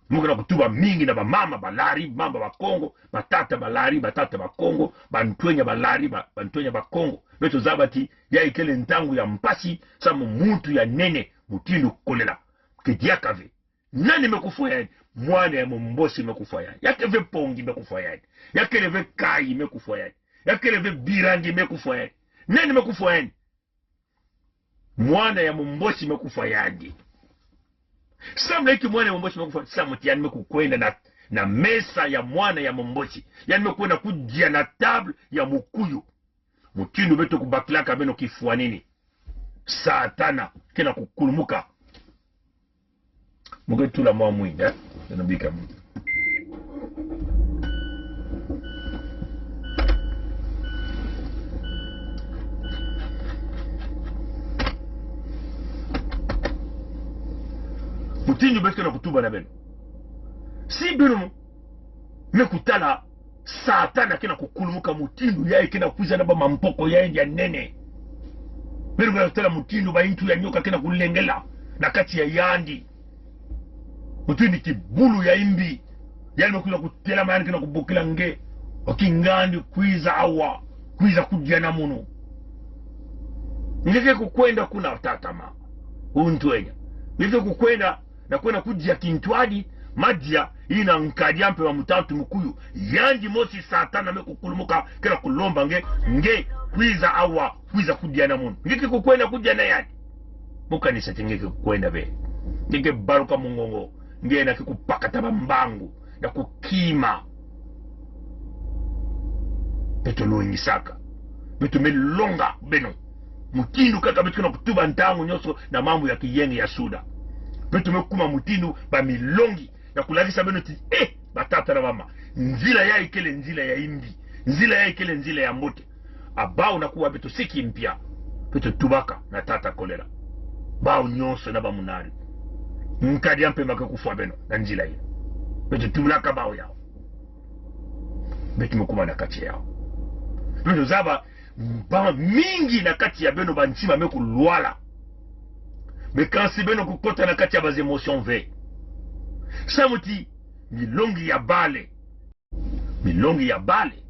Mukina Kutuba mingi na ba mama, ba lari, mama ba Congo, ba tata ba lari, ba tata ba Congo, ba ntwenya ba lari, ba ntwenya ba Congo. Beto zabati, ya ikele ntangu ya mpasi, sa muntu ya nene, mutindu kolela. Kediakave. Nani mekufu yani? Mwane ya mumbosi mekufu yani. Yakeve pongi mekufu yani. Yakeleve kai mekufu yani. Yakeleve birangi mekufu yani. Nani mekufu yani? Mwana ya mumbosi mekufa yaje. Samla iki mwana ya mumbosi mekufa samuti yani mekukwenda na mesa ya mwana ya mumbosi. Yani mekwenda kujia na table ya mukuyu. Mutinu beto kubakilaka beno kifua nini. Satana kena kukulumuka. Mugetula mwa mwinda. Nabika mwinda. Mutindu beske na kutuba na beno. Si beno mekutala Satana kena kukulumuka mutindu yae kena kuiza na ba mampoko yae ya nene. Beno kutala mutindu ba intu ya nyoka kena kulengela na kati ya yandi. Mutindu kibulu ya imbi. Yani mekula kutela mayani kena kubukila nge. Wakingandi kuiza awa. Kuiza kujana munu. Ngeke kukwenda kuna tatama. Untuenya. Ngeke kukwenda na kwenda kujia kintwadi madia ina nkadia mpe wa mutatu mkuyu yanji mosi Satana mekukulumuka kena kulomba nge kwiza awa kwiza kujia na munu ngeke kukwenda kujia na yani muka nisati ngeke kukwenda be ngeke baruka mungongo nge na kikupakata mbangu na kukima beto luingisaka beto melonga beno mutindu kaka beto na kutuba ntangu nyoso na mambo ya kiyengi ya suda beto mekuma mutindu ba milongi ya kulagisa beno ti batata na mama nzila ya ikele nzila ya imbi nzila ya ikele nzila ya mbote abao na kuwa beto siki mpia beto tubaka na tata kolera bao nyonso na ba munari nkadi ampe maka kufwa beno na nzila hii beto tubulaka bao yao beto mekuma na kati yao beto zaba ba mingi na kati ya beno bantima meku luala mekansi beno kukota na kati ya baz emotion ve samuti milongi ya bale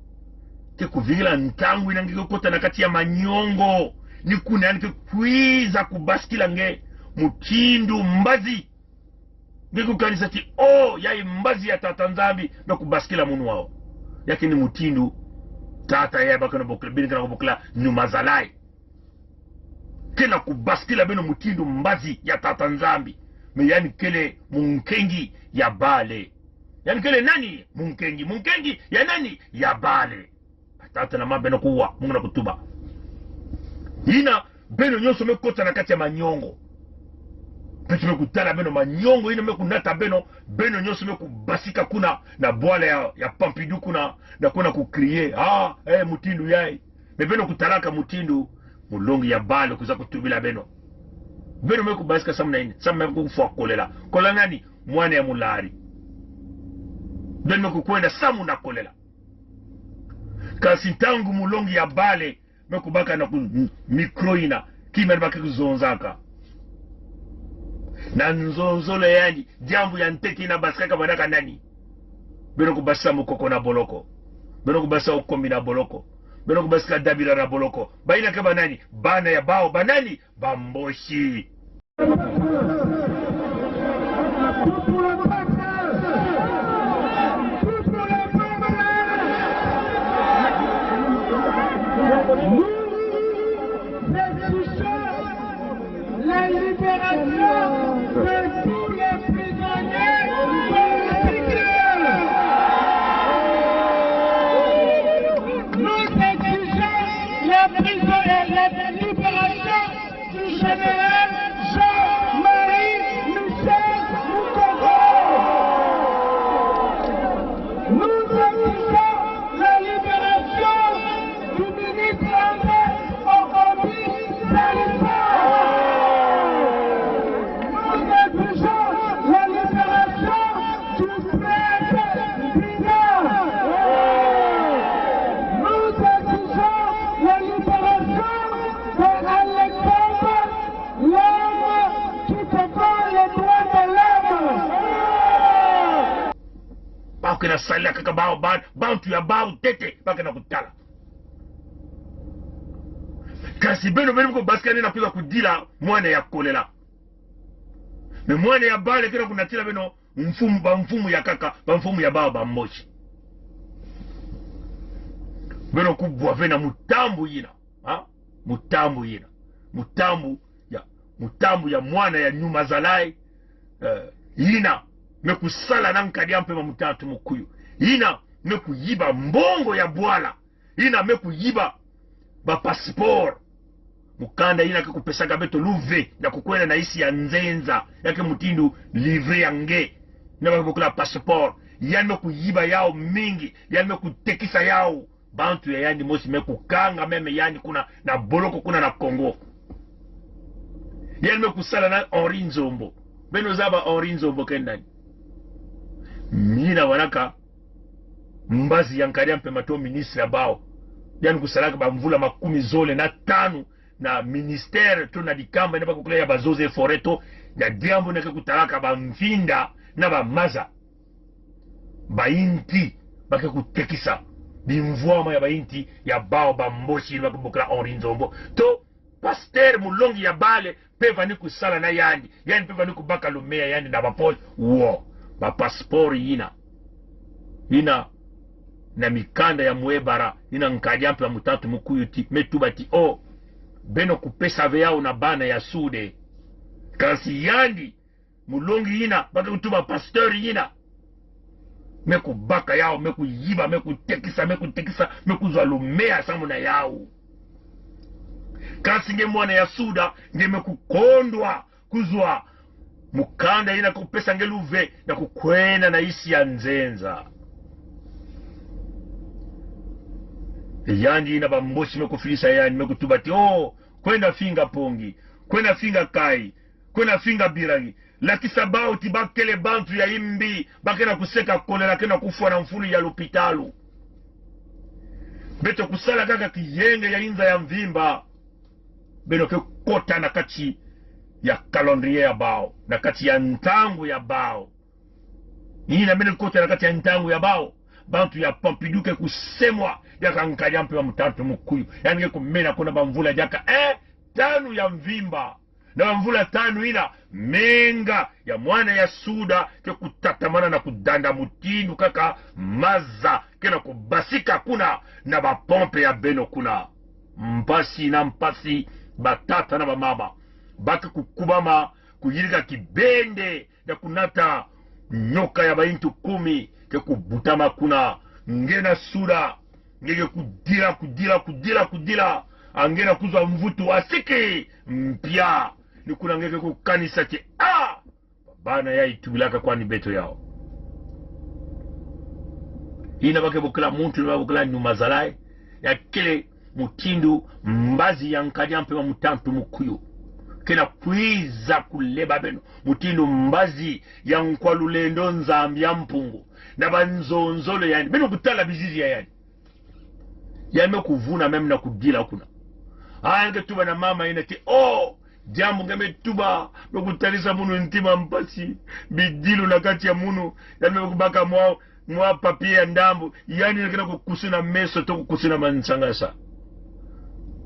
ke kuvingila ntangu inangi kukota na kati ya manyongo ni kuna yani ke kuiza kubaskila nge mutindu mbazi nge kukanisa ti yai mbazi ya tata nzambi na kubaskila munu wao yake ni mutindu tata ya baka na bokla bini kana kubokla nyumazalai kena kubaskila beno mutindu mbazi ya tata nzambi me yani kele munkengi ya bale yani kele nani munkengi ya nani ya bale tata na mabeno kuwa mungu na kutuba ina beno nyonso mekota na kati ya manyongo petu mekutala beno manyongo ina mekunata beno nyonso mekubasika kuna na bwala ya Pampidu kuna na kuna kukriye mutindu yai me beno kutalaka mutindu mulongi ya bale kuza kutubila beno mekubasika samna ini samna mekufua kolela nani mwana ya mulari beno mekukwenda samu na kolela kasi tangu mulongi ya bale mekubaka na mikroina kima nibaki kuzonzaka na nzonzole yani jambu ya nteki na baskaka manaka nani beno kubasa mukoko na boloko beno kubasa ukombi na boloko beno kubasika dabira na boloko baina kaba nani bana ya bao banani bamboshi la libération de tous les prisonniers politiques. Nous exigeons la libération du général Jean-Marie bakena salia kaka bao bantu ya bao tete bakena kutala kasi beno ko baskane na kuza kudila mwana ya kolela me mwana ya bale kena kunatila beno mfumu ya kaka mfumu ya bao bamboshi beno kubwa vena mutambu yina ha mutambu yina mutambu ya mwana ya nyuma zalai yina mekusala nankadi ampema mutatu mukuyu yina mekuyiba mbongo ya bwala yina mekuyiba ba passport mukanda yina kekupesaka beto luve na kukwenda na isi ya nzenza yake mutindu livre yange na bakukula passport yani mekuyiba yao mingi yani mekutekisa yao bantu ya yani mosi mekukanga meme yani kuna na boloko kuna na Kongo yani mekusala na Henri Nzombo beno zaba Henri Nzombo kendani mina wanaka mbazi yankari ampe mato ministre bao yani kusalaka bamvula 15 na ministere to na dikamba ne bakukula ya bazoze foreto ya diambo neke kutalaka bamvinda na bamaza bainti bake kutekisa bimvwama ya bainti ya bao bamboshi bakubukula Henri Nzombo to pasteur mulongi ya bale peva ni kusala na yani peva ni kubaka lumea yani na bapol wo ba passport yina na mikanda ya mwebara yina nkadi ampe mutatu mukuyu ti metubati beno kupesa veyao na bana ya sude kasi yandi mulongi yina baka kutuba pasteur yina mekubaka yao mekuyiba mekutekisa mekuzwa lumea samu na yao kasi nge mwana ya suda nge mekukondwa kuzwa mukanda yina kupesa nge luve na kukwena na isi ya nzenza yandi yina bamboshi mekufilisa yani mekutubati kwenda finga pongi kwenda finga kai kwenda finga birangi lakisa bao tibakele bantu ya imbi bakena kuseka kolela kena kufua na mfulu ya lupitalu beto kusala kaka kiyenge ya inza ya mvimba beno ke kota na kati ya calendrier ya bao na kati ya ntangu ya bao yina mene kota na kati ya ntangu ya bao bantu ya Pompidou ke kusemwa yaka nkaya mpe wa mutatu mukuyu yani ke kumena kuna bamvula jaka 5 ya mvimba na mvula 5 ina menga ya mwana ya suda ke kutatamana na kudanda mutindu kaka maza kena kubasika kuna na bapompe ya beno kuna mpasi batata na bamama bake kukubama kuyirika kibende na kunata nyoka ya baintu 10 ke kubutama kuna ngena suda ngeke kudila angena kuzwa mvutu wasiki mpya ni kuna ngeke kukanisa che bana ya itubulaka kwa ni beto yao ina bake bukula muntu na bukula nyuma zalai ya kile mutindu mbazi ya nkadi ampe wa mutampu mukuyu kena kwiza kuleba beno mutindu mbazi ya nkwalulendo nzambi ya mpungu na banzonzolo yani beno kutala bizizi ya yani kuvuna meme na kudila kuna nge tuba na mama ina ti jambo ngame tuba nokutalisa munu ntima mpasi bidilu na kati ya munu yani kubaka mwa papie ya ndambu yani nekena kukusuna meso to kukusuna mansangasa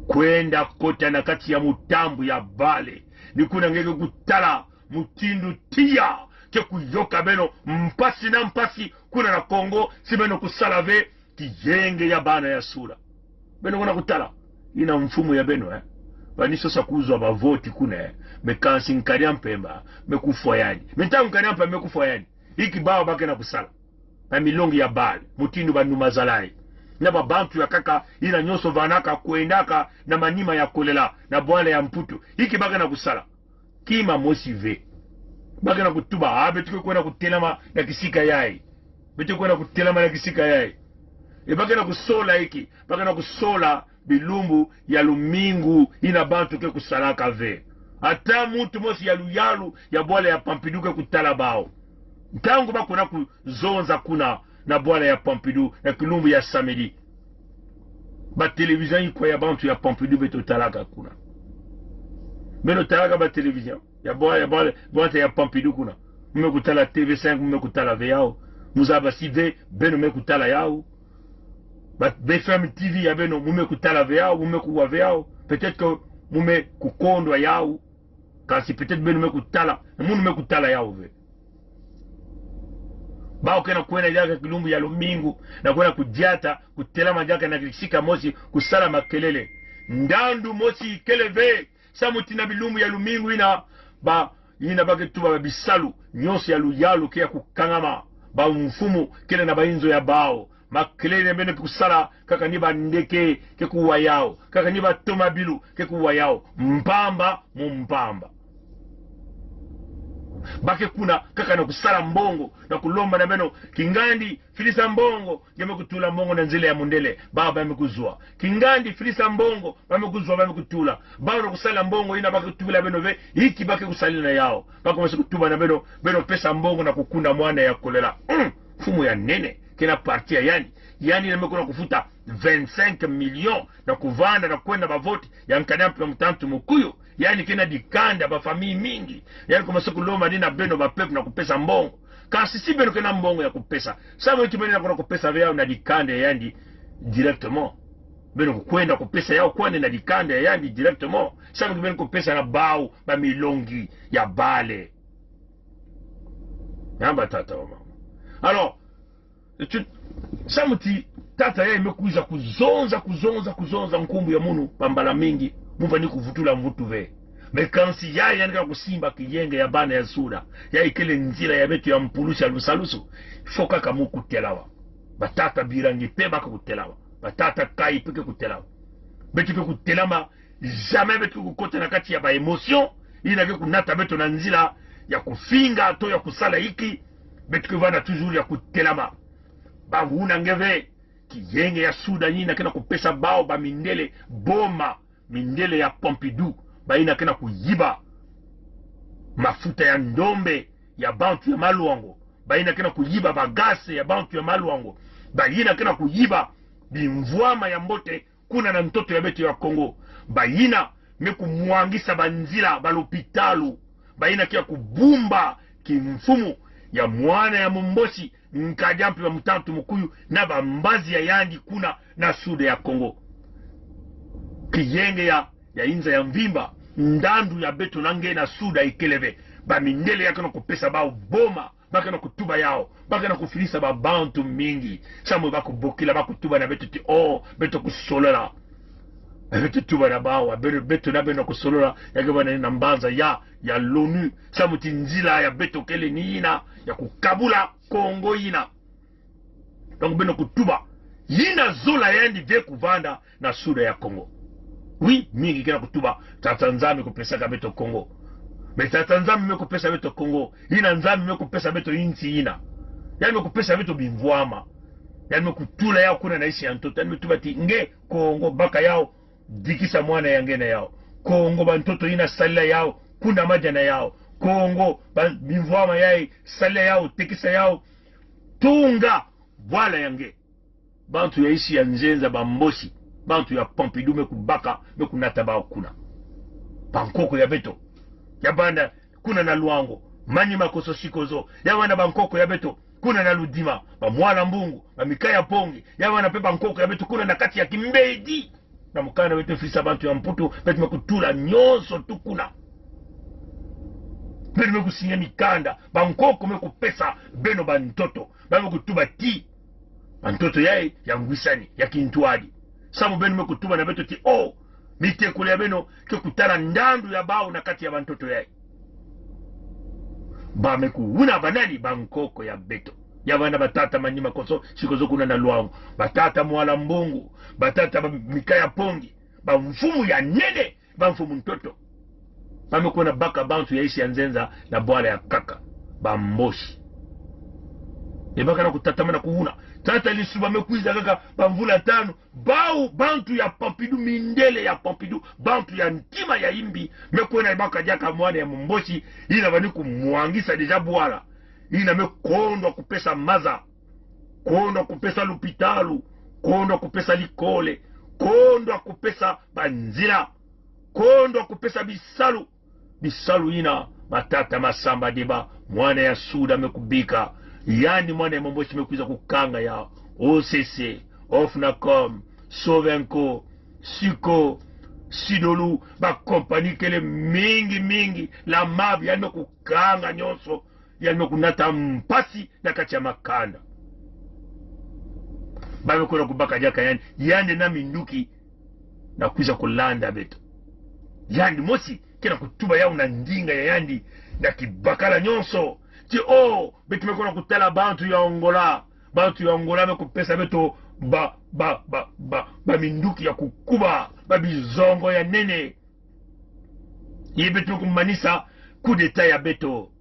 kwenda kota na kati ya mutambu ya bale nikuna ngeke kutala mutindu tia ke kuyoka beno mpasi kuna na Kongo si beno kusalave kijenge ya bana ya sura beno kuna kutala ina mfumo ya beno baniso sakuzwa bavoti kuna mekansi nkari mpemba mekufwa yani mentangu nkari mpemba mekufwa yani iki bawa bake na kusala na milongi ya bale mutindu banuma zalai na babantu ya kaka ina nyoso vanaka kuendaka na manima ya kolela na bwale ya mputu iki bake na kusala kima mosive bake na kutuba betuke kwenda kutelama na kisika yai betuke kwenda kutelama na kisika yai bake na kusola iki bake na kusola bilumbu ya lumingu ina bantu ke kusalaka ve ata muntu mosi ya luyalu ya bwale ya Pompidou ke kutala bao ntangu bakuna kuzonza kuna na bwale ya Pompidou na kilumbu ya samedi ba television iko ya bantu ya Pompidou beto talaka kuna beno talaka ba television ya bwale ya Pompidou kuna mmekutala TV5 mmekutala ve yao Muzaba sive beno mekutala yao. BFM TV ya beno mume kutala veao, mume kuwa veao. Peut-être que mume kukondwa yao. Kasi peut-être beno mekutala, munu mekutala yao ve. Bao kena kuena jaka kilumbu ya lumingu, na kuena kujata, kutela majaka na kishika mosi, kusala makelele. Ndandu mosi keleve, samutina bilumbu ya lumingu ina bake tuba bisalu, nyonsi ya luyalu kia kukangama, ba mfumu kele na bainzo ya bao. Makelele mbene kusala kaka niba ndeke ke kuwa yao, kaka niba tomabilu ke kuwa yao, mpamba mumpamba. Bake kuna kaka na kusala mbongo na kulomba na beno kingandi filisa mbongo yame kutula mbongo na nzile ya mundele baba yame kuzua kingandi filisa mbongo yame kuzua yame kutula baba kusala mbongo ina bake kutula beno ve hiki bake kusalina yao bako mse kutuba na beno pesa mbongo na kukunda mwana ya kolela fumu ya nene kena partia yani na mekuna kufuta 25 millions na kuvanda na kwenda bavoti ya nkadampi ya mtantu mukuyu yani kena dikanda ba famii mingi yani kuma siku loma dina beno ba pepu na kupesa mbongo kasi si beno kena mbongo ya kupesa sama wiki beno na kuna kupesa vyao na dikanda ya yandi directement beno kukwenda kupesa yao kwane na dikanda ya yandi directement sama wiki beno kupesa na bao ba milongi ya bale yamba tata wa mama alors samuti tata yeye imekuiza kuzonza nkumbu ya munu pambala mingi muva ni kuvutula mvutu ve mekansi ya yanika kusimba kiyenge ya bana ya suda ya ikele nzira ya betu ya mpulusa lusalusu foka kamu kutelawa batata birangi pe baka kutelawa batata kai peke kutelawa betu pe kutelama jamais betu kukote na kati ya ba emotion ina ke kunata betu na nzira ya kufinga to ya kusala hiki betu ke vana toujours ya kutelama bavuna ngeve kiyenge ya suda nyina kena kupesa bao ba mindele boma mindele ya Pompidou baina kena kuyiba mafuta ya ndombe ya bantu ya maluango baina kena kuyiba bagase ya bantu ya maluango baina kena kuyiba bimvwama ya mbote kuna na mtoto ya betu ya Kongo baina meku muangisa banzila balopitalu baina kia kubumba kimfumu ya mwana ya mumbosi nkajampi wa mtantu mukuyu na bambazi ya yandi kuna na sude ya Kongo kiyenge ya inza ya mvimba ndandu ya beto nange na suda ikeleve ba mindele yake na kupesa bao boma baka na kutuba yao baka na kufilisa ba bantu mingi samu bako bokila bako tuba na beto ti beto kusolola beto tuba na bao beto na beno kusolola yake bana na mbanza ya l'ONU samu tinzila ya beto kele ni ina ya kukabula Kongo ina donc beno kutuba yina zola yandi ve kuvanda na suda ya Kongo. Oui, mingi kena kutuba tata nzami kupesa kabeto Kongo. Me tata nzami me kupesa beto Kongo. Ina nzami me kupesa beto inti ina. Yani me kupesa beto bimvwama. Yani me kutula yao kuna naishi ya ntoto. Yani me tuba ti nge Kongo baka yao dikisa mwana ya ngene yao. Kongo bantoto ina salila yao kuna majana yao. Kongo bimvwama yai salila yao tekisa yao tunga wala yange. Bantu ya isi ya njenza bamboshi bantu ya Pompidou mekubaka mekunata bao kuna bankoko ya beto ya banda kuna na luango mani makoso shikozo ya wana bankoko ya beto kuna na ludima ba mwala mbungu ba mikaya pongi ya wana pe bankoko ya beto kuna na kati ya kimbedi na mukana wetu fisa bantu ya mputu betu mekutula nyonso tukuna betu mekusinya mikanda bankoko mekupesa beno bantoto ba mekutuba ti bantoto yae ya ngwisani ya kintuadi samu benu mekutuba na beto ti mitekule ya beno ke kutara ndandu ya bao na kati ya bantoto yae ba mekuuna banani bankoko ya beto ya bana batata manyima koso shikozo kuna na luangu batata mwala mbungu batata mikaya pongi ba mfumu ya nene ba mfumu mtoto ba mekuona baka bantu ya isi ya nzenza na bwala ya kaka ba mboshi ebaka na kutatama na kuuna tata lisuba mekuiza kaka bamvula tano bau bantu ya Pompidou mindele ya Pompidou bantu ya ntima ya imbi mekuena ibaka jaka mwana ya mumboshi ina bani kumuangisa deja bwala ina mekondwa kupesa maza kondwa kupesa lupitalu kondwa kupesa likole kondwa kupesa banzila kondwa kupesa bisalu ina matata masamba deba mwana ya suda mekubika yani mwana ya Momboshi mekuiza kukanga ya OCC, Ofnacom, Sovenco, Siko, Sidolu, ba kompani kele mingi la mab yani kukanga nyonso yani kunata mpasi na kati ya makanda babe kuna kubaka jaka yani na minduki na kuiza kulanda beto yani mosi kena kutuba ya unandinga ya yandi na kibakala nyonso ti betu mekona kutala bantu ya Angola mekupesa beto ba minduki ya kukuba ba bizongo ya nene ye betu mekumanisa coup d'état ya beto.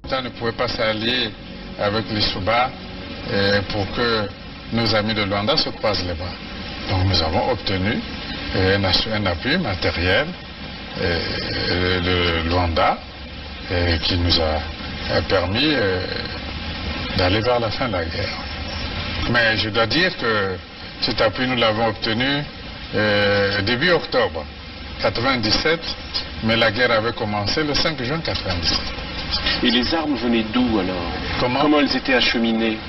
Ça ne pouvait pas s'allier avec les Souba pour que nos amis de Luanda se croisent les bras. Donc nous avons obtenu un appui matériel de Luanda qui nous a permis d'aller vers la fin de la guerre. Mais je dois dire que cet appui nous l'avons obtenu début octobre 97, mais la guerre avait commencé le 5 juin 97. Et les armes venaient d'où alors? Comment elles étaient acheminées?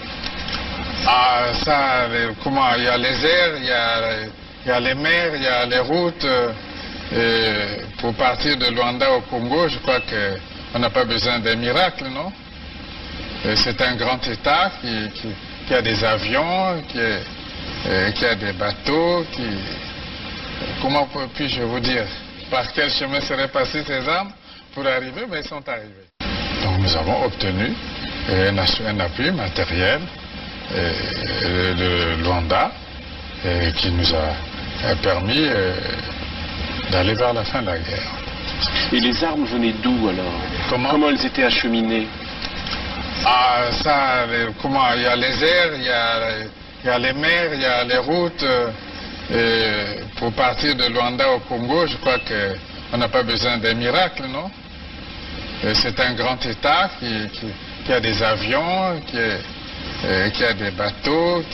Il y a les airs, il y a les mers, il y a les routes. Pour partir de Luanda au Congo, je crois qu'on n'a pas besoin d'un miracle, non? C'est un grand État qui a des avions, qui a des bateaux, comment puis-je vous dire? Par quel chemin seraient passées ces armes pour arriver? Mais ils sont arrivés. Donc nous avons obtenu un appui matériel de Luanda qui nous a permis d'aller vers la fin de la guerre. Et les armes venaient d'où alors? Comment elles étaient acheminées? Il y a les airs, il y a les mers, il y a les routes. Pour partir de Luanda au Congo, je crois qu'on n'a pas besoin d'un miracle, non? C'est un grand État qui a des avions, qui a des bateaux,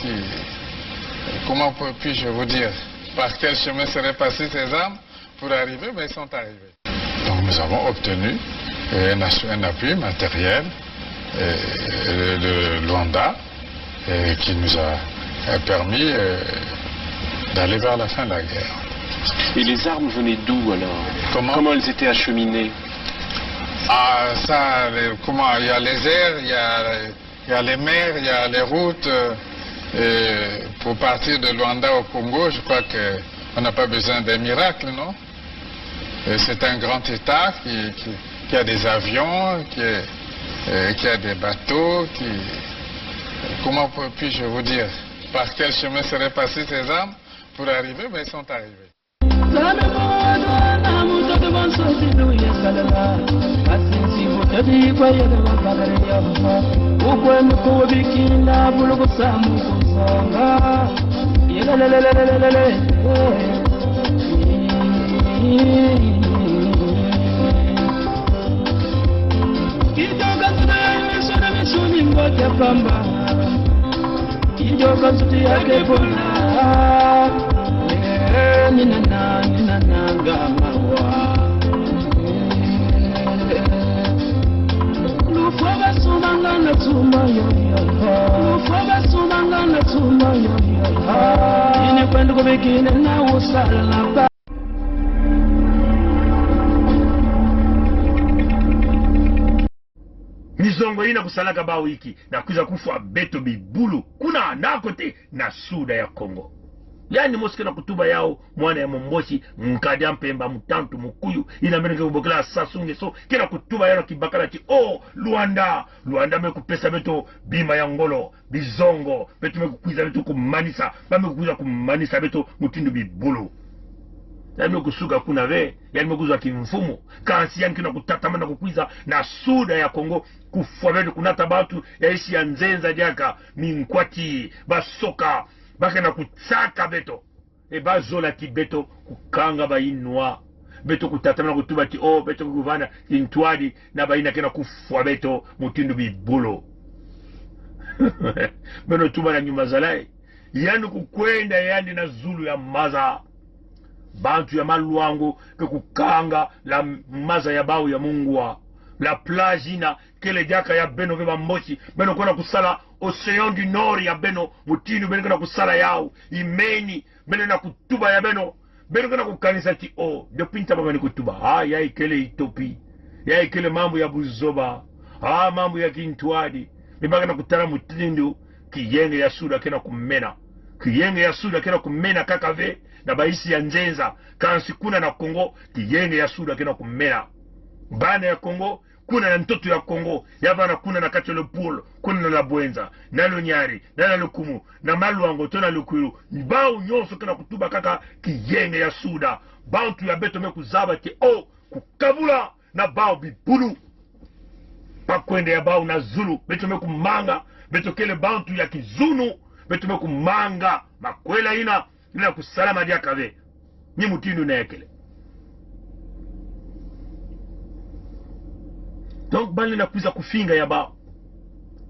comment puis-je vous dire? Par quel chemin seraient passées ces armes pour arriver? Mais ils sont arrivés. Donc nous avons obtenu un appui matériel de Luanda qui nous a permis d'aller vers la fin de la guerre. Et les armes venaient d'où alors? Comment elles étaient acheminées? Il y a les airs, il y a les mers, il y a les routes. Pour partir de Luanda au Congo, je crois qu'on n'a pas besoin d'un miracle, non? C'est un grand État qui a des avions, qui a des bateaux, comment puis-je vous dire? Par quel chemin seraient passées ces armes pour arriver? Mais ils sont arrivés. Mizongo ina kusalaka ba wiki na kuza kufa beto bibulu kuna na kote na suda ya Kongo. Yani moske na kutuba yao mwana ya Momboshi mkadia mpemba mutantu mukuyu ina menenge ubokela sasunge so kina kutuba yao kibakala ti Luanda mekupesa beto bima ya ngolo bizongo beto mekukwiza beto kumanisa mekukwiza kumanisa beto mutindu bibulu. Yani mekusuka kuna yani mekuzwa kimfumu kansi yani kina kutatama na kukwiza na suda ya Kongo kufwa beto kunata batu ya ishi ya nzenza jaka minkwati basoka baka na kutsaka beto bazola ki beto kukanga bayinwa beto kutatama na kutuba ti beto kukuvana intwadi na bayina kena kufwa beto mutindu bibulo beno tuba na nyuma zalai yani kukwenda yani na zulu ya maza bantu ya maluangu kukanga la maza ya bau ya mungwa la plage ina kele jaka ya beno veba mochi beno kona kusala océan du nord ya beno mutinu beno kona kusala yao imeni beno na kutuba ya beno kona kukanisa ti o depuis ntaba beno kutuba ya ikele itopi ya ikele mambo ya buzoba mambo ya kintwadi mibaka na kutara mutindu kiyenge ya suda kena kumena kiyenge ya suda kena kumena kakave na baisi ya njenza kansi kuna na Kongo kiyenge ya suda kena kumena bana ya Kongo kuna na mtoto ya Kongo yabana kuna na kati le poule kuna na Bwenza na Lonyari na Lukumu na Maluango to na Lukuru bao nyonso kena kutuba kaka kiyenge ya suda bantu ya beto me kuzaba ke kukabula na bao bibulu pakwende ya bao na Zulu beto me kumanga beto kele bantu ya kizunu beto me kumanga makwela ina kusalama dia kave ni mutinu na ekele. Donc, Bali n'a plus à Koufinga Yaba.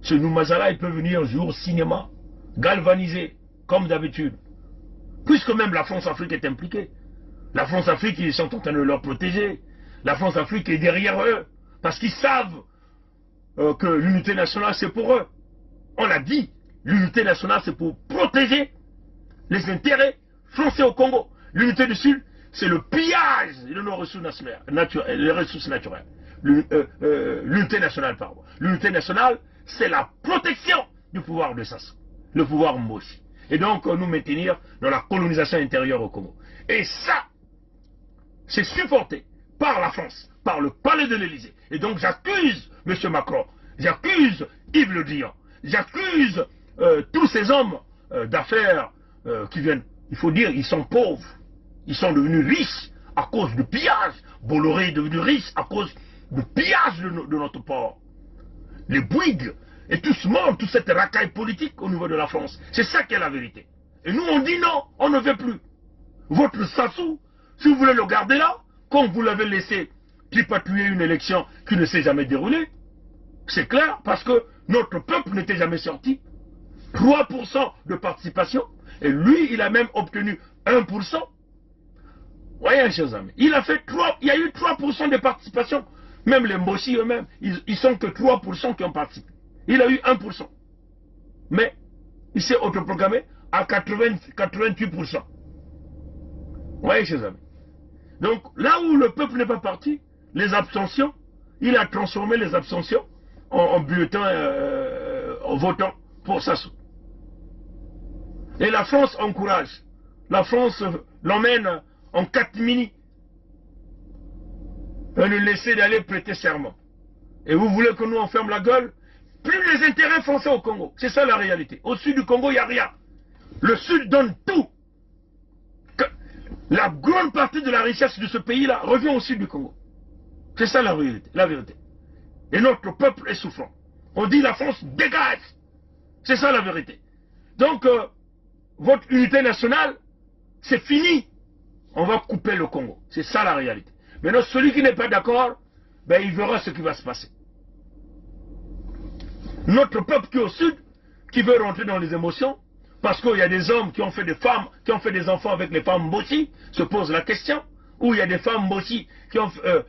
Ce Noumazala, il peut venir un jour au cinéma, galvanisé, comme d'habitude. Puisque même la France-Afrique est impliquée. La France-Afrique, ils sont en train de leur protéger. La France-Afrique est derrière eux. Parce qu'ils savent que l'unité nationale, c'est pour eux. On l'a dit, l'unité nationale, c'est pour protéger les intérêts français au Congo. L'unité du Sud, c'est le pillage de nos ressources naturelles. L'unité nationale, pardon. L'unité nationale, c'est la protection du pouvoir de Sassou, le pouvoir Mboshi. Et donc, nous maintenir dans la colonisation intérieure au Congo. Et ça, c'est supporté par la France, par le palais de l'Élysée. Et donc, j'accuse M. Macron, j'accuse Yves Le Drian, j'accuse tous ces hommes d'affaires qui viennent, il faut dire, ils sont pauvres. Ils sont devenus riches à cause du pillage. Bolloré est devenu riche à cause du pillage de notre port. Les Bouygues et tout ce monde, toute cette racaille politique au niveau de la France. C'est ça qui est la vérité. Et nous on dit non, on ne veut plus. Votre Sassou, si vous voulez le garder là, comme vous l'avez laissé tripatouiller une élection qui ne s'est jamais déroulée, c'est clair, parce que notre peuple n'était jamais sorti. 3% de participation, et lui, il a même obtenu 1%. Voyez, chers amis, il y a eu 3% de participation. Même les Mboshi eux-mêmes, ils sont que 3% qui ont participé. Il a eu 1%. Mais il s'est autoproclamé à 88%. Voyez, chers amis. Donc, là où le peuple n'est pas parti, les abstentions, il a transformé les abstentions en bulletins votants pour Sassou. Et la France encourage. La France l'emmène en catimini. Et le laisser d'aller prêter serment. Et vous voulez que nous on ferme la gueule? Plus les intérêts français au Congo. C'est ça la réalité. Au sud du Congo, il n'y a rien. Le sud donne tout. La grande partie de la richesse de ce pays-là revient au sud du Congo. C'est ça la vérité. Et notre peuple est souffrant. On dit la France dégage. C'est ça la vérité. Donc, votre unité nationale, c'est fini. On va couper le Congo. C'est ça la réalité. Maintenant, celui qui n'est pas d'accord, ben, il verra ce qui va se passer. Notre peuple qui est au sud, qui veut rentrer dans les émotions, parce qu'il y a des hommes qui ont fait des femmes, qui ont fait des enfants avec les femmes Mboshi, se pose la question. Ou il y a des femmes Mboshi,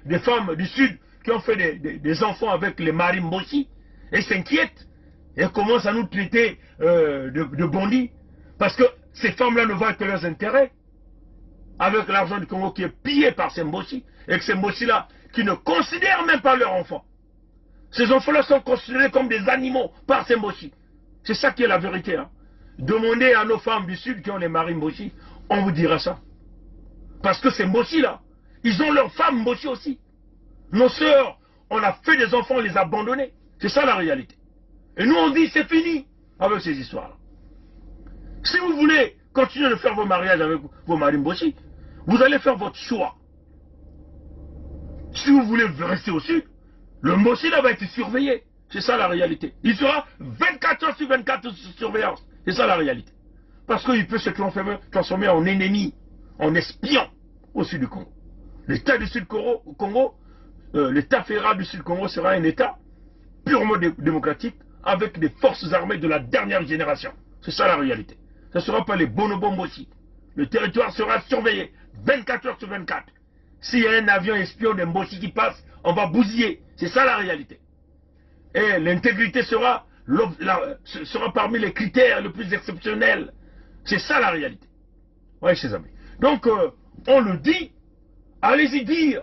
des femmes du sud, qui ont fait des enfants avec les maris Mboshi, et s'inquiètent, et commencent à nous traiter de bandits. Parce que ces femmes-là ne voient que leurs intérêts, avec l'argent du Congo qui est pillé par ces Mboshi, et que ces Mboshi-là, qui ne considèrent même pas leurs enfants. Ces enfants-là sont considérés comme des animaux par ces Mboshi. C'est ça qui est la vérité. Hein. Demandez à nos femmes du Sud qui ont les maris Mboshi, on vous dira ça. Parce que ces Mboshi-là, ils ont leurs femmes Mboshi aussi. Nos sœurs, on a fait des enfants, on les a abandonnés. C'est ça la réalité. Et nous on dit c'est fini avec ces histoires-là. Si vous voulez continuer de faire vos mariages avec vos maris Mboshi, vous allez faire votre choix. Si vous voulez rester au Sud, le Mboshi là va être surveillé. C'est ça la réalité. Il sera 24 heures sur 24 sous surveillance. C'est ça la réalité. Parce qu'il peut se transformer en ennemi, en espion au sud du Congo. L'État du Sud Congo, l'État fédéral du Sud Congo sera un État purement démocratique avec des forces armées de la dernière génération. C'est ça la réalité. Ce ne sera pas les bonobos Mboshi. Le territoire sera surveillé 24 heures sur 24. S'il y a un avion espion de Mboshi qui passe, on va bousiller. C'est ça la réalité. Et l'intégrité sera parmi les critères les plus exceptionnels. C'est ça la réalité. Oui, chers amis. Donc, on le dit, allez-y dire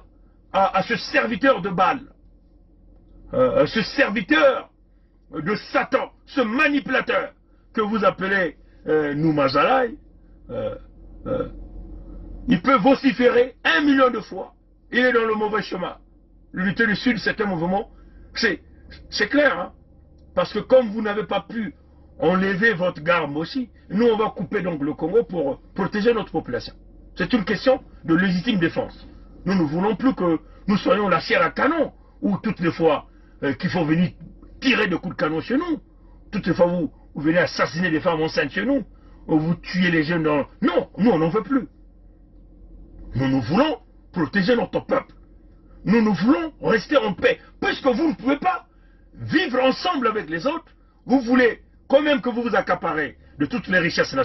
à ce serviteur de Baal, ce serviteur de Satan, ce manipulateur que vous appelez Noumazalaï, il peut vociférer 1 million de fois. Il est dans le mauvais chemin. L'unité du Sud, c'est un mouvement, c'est clair, hein? Parce que comme vous n'avez pas pu enlever votre garde aussi, nous on va couper donc le Congo pour protéger notre population. C'est une question de légitime défense. Nous ne voulons plus que nous soyons la chair à canon, ou toutes les fois qu'il faut venir tirer de coups de canon chez nous, toutes les fois vous venez assassiner des femmes enceintes chez nous, ou vous tuez les jeunes dans... Non, nous on n'en veut plus. Nous voulons protéger notre peuple. Nous voulons rester en paix. Puisque vous ne pouvez pas vivre ensemble avec les autres, vous voulez, quand même que vous vous accaparez de toutes les richesses,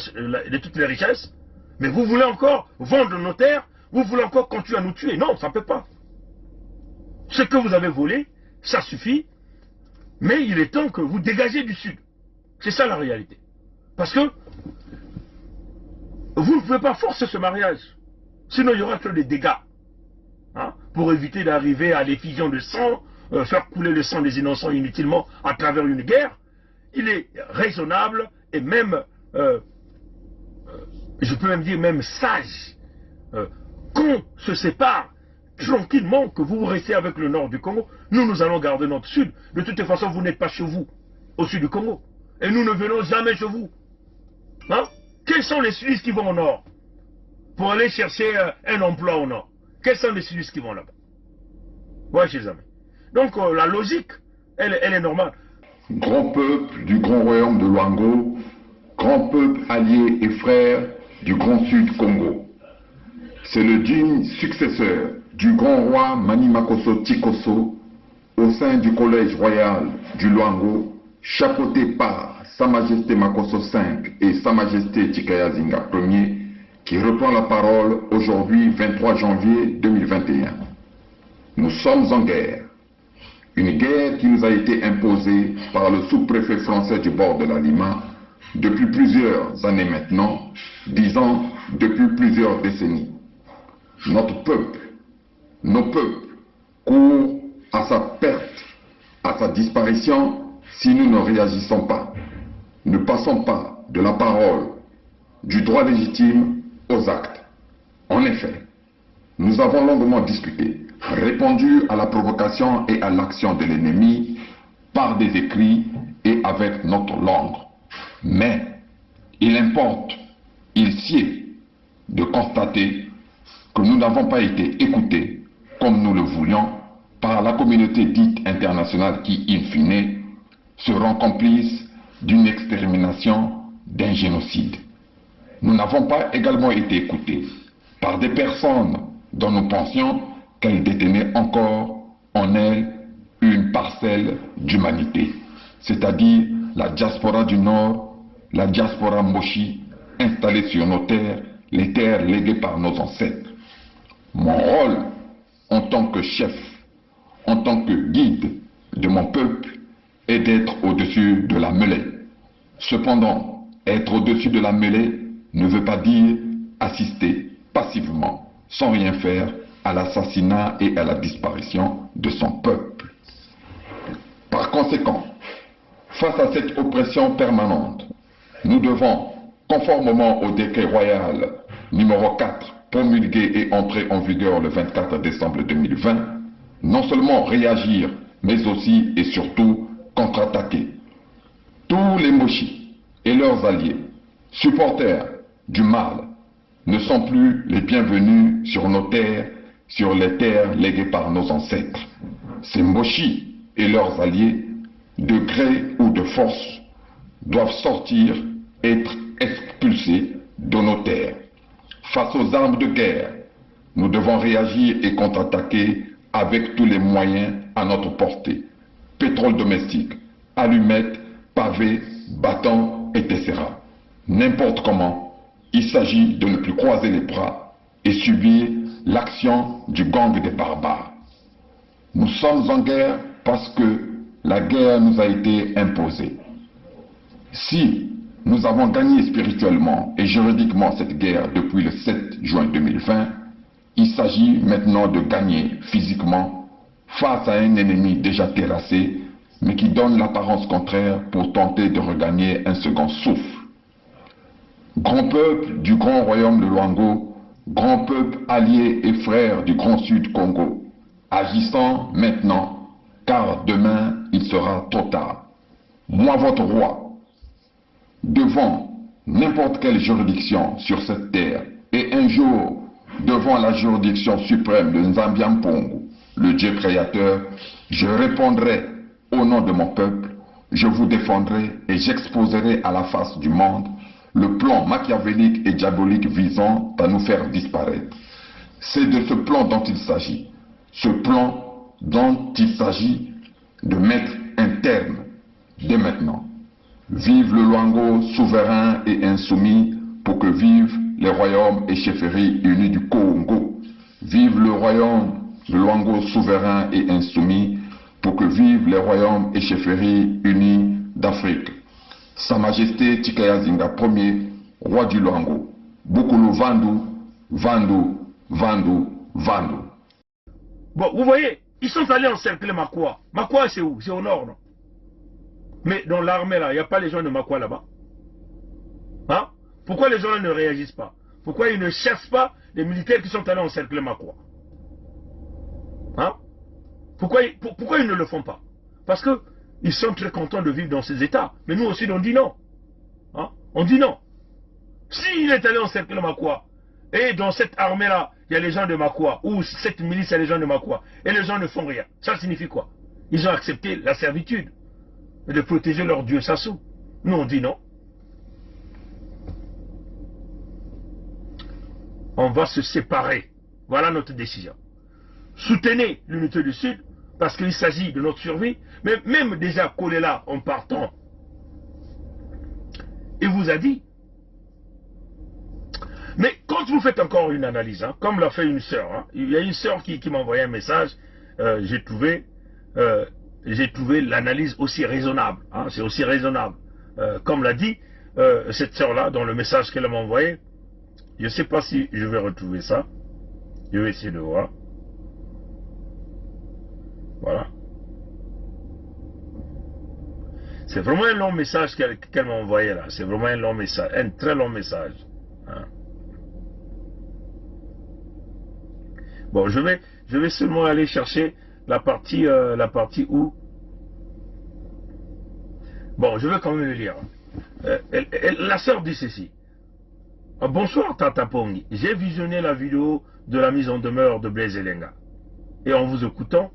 mais vous voulez encore vendre nos terres, vous voulez encore continuer à nous tuer. Non, ça ne peut pas. Ce que vous avez volé, ça suffit, mais il est temps que vous dégagez du Sud. C'est ça la réalité. Parce que vous ne pouvez pas forcer ce mariage. Sinon, il y aura que des dégâts. Hein, pour éviter d'arriver à l'effusion de sang, faire couler le sang des innocents inutilement à travers une guerre. Il est raisonnable et même, je peux même dire même sage, qu'on se sépare tranquillement, que vous restez avec le nord du Congo. Nous allons garder notre sud. De toute façon, vous n'êtes pas chez vous, au sud du Congo. Et nous ne venons jamais chez vous. Hein? Quels sont les sudistes qui vont au nord pour aller chercher un emploi au nord? Quels sont les sudistes qui vont là-bas? Oui, chers amis. Donc, la logique, elle est normale. Grand peuple du grand royaume de Luango, grand peuple allié et frère du grand sud Congo. C'est le digne successeur du grand roi Mani Makosso Tikosso au sein du collège royal du Luango, chapeauté par Sa Majesté Makosso V et Sa Majesté Tikaya Zinga Ier, qui reprend la parole aujourd'hui 23 janvier 2021. Nous sommes en guerre. Une guerre qui nous a été imposée par le sous-préfet français du bord de la Lima depuis plusieurs années maintenant, disons depuis plusieurs décennies. Notre peuple, nos peuples courent à sa perte, à sa disparition si nous ne réagissons pas. Ne passons pas de la parole, du droit légitime aux actes. En effet, nous avons longuement discuté, répondu à la provocation et à l'action de l'ennemi par des écrits et avec notre langue. Mais il importe, il sied de constater que nous n'avons pas été écoutés comme nous le voulions par la communauté dite internationale qui, in fine, seront complices d'une extermination, d'un génocide. Nous n'avons pas également été écoutés par des personnes dont nous pensions qu'elles détenaient encore en elles une parcelle d'humanité, c'est-à-dire la diaspora du Nord, la diaspora Moshi, installée sur nos terres, les terres léguées par nos ancêtres. Mon rôle, en tant que chef, en tant que guide de mon peuple, est d'être au-dessus de la mêlée. Cependant, être au-dessus de la mêlée ne veut pas dire assister passivement, sans rien faire, à l'assassinat et à la disparition de son peuple. Par conséquent, face à cette oppression permanente, nous devons, conformément au décret royal numéro 4, promulgué et entré en vigueur le 24 décembre 2020, non seulement réagir, mais aussi et surtout contre-attaquer. Tous les Moshi et leurs alliés, supporters du mal, ne sont plus les bienvenus sur nos terres, sur les terres léguées par nos ancêtres. Ces Moshi et leurs alliés, de gré ou de force, doivent sortir, être expulsés de nos terres. Face aux armes de guerre, nous devons réagir et contre-attaquer avec tous les moyens à notre portée. Pétrole domestique, allumettes, pavés, bâtons, etc. N'importe comment, il s'agit de ne plus croiser les bras et subir l'action du gang des barbares. Nous sommes en guerre parce que la guerre nous a été imposée. Si nous avons gagné spirituellement et juridiquement cette guerre depuis le 7 juin 2020, il s'agit maintenant de gagner physiquement face à un ennemi déjà terrassé, mais qui donne l'apparence contraire pour tenter de regagner un second souffle. Grand peuple du grand royaume de Luango, grand peuple allié et frère du grand sud Congo, agissant maintenant, car demain il sera trop tard. Moi, votre roi, devant n'importe quelle juridiction sur cette terre, et un jour devant la juridiction suprême de Nzambiampongo, le Dieu créateur, je répondrai au nom de mon peuple, je vous défendrai et j'exposerai à la face du monde le plan machiavélique et diabolique visant à nous faire disparaître. C'est de ce plan dont il s'agit. Ce plan dont il s'agit de mettre un terme dès maintenant. Vive le Luango souverain et insoumis pour que vivent les royaumes et chefferies unis du Congo. Vive le royaume de Luango souverain et insoumis pour que vivent les royaumes et chefferies unis d'Afrique. Sa Majesté Tikaya Zinga Ier, roi du Luango. Bukulu Vandu, Vandu, Vandu, Vandu. Bon, vous voyez, ils sont allés encercler Makwa. Makwa, c'est où? C'est au nord, non? Mais dans l'armée, là, il n'y a pas les gens de Makwa là-bas. Hein? Pourquoi les gens ne réagissent pas? Pourquoi ils ne chassent pas les militaires qui sont allés encercler Makwa? Hein? Pourquoi ils ne le font pas? Parce que ils sont très contents de vivre dans ces états. Mais nous aussi, on dit non. Hein? On dit non. S'il est allé encercler Makwa, et dans cette armée-là, il y a les gens de Makwa, ou cette milice, il y a les gens de Makwa, et les gens ne font rien. Ça signifie quoi? Ils ont accepté la servitude de protéger leur dieu Sassou. Nous, on dit non. On va se séparer. Voilà notre décision. Soutenez l'unité du Sud, parce qu'il s'agit de notre survie, mais même déjà Kolela en partant, il vous a dit. Mais quand vous faites encore une analyse, hein, comme l'a fait une sœur, hein, il y a une sœur qui m'a envoyé un message, j'ai trouvé l'analyse aussi raisonnable. Hein, c'est aussi raisonnable. Comme l'a dit cette sœur-là, dans le message qu'elle m'a envoyé, je ne sais pas si je vais retrouver ça. Je vais essayer de voir. Voilà. C'est vraiment un long message qu'elle m'a envoyé là. C'est vraiment un long message, un très long message. Hein. Bon, je vais seulement aller chercher la partie où. Bon, je vais quand même le lire. La sœur dit ceci. Bonsoir Tata Pongi. J'ai visionné la vidéo de la mise en demeure de Blaise Elenga. Et en vous écoutant,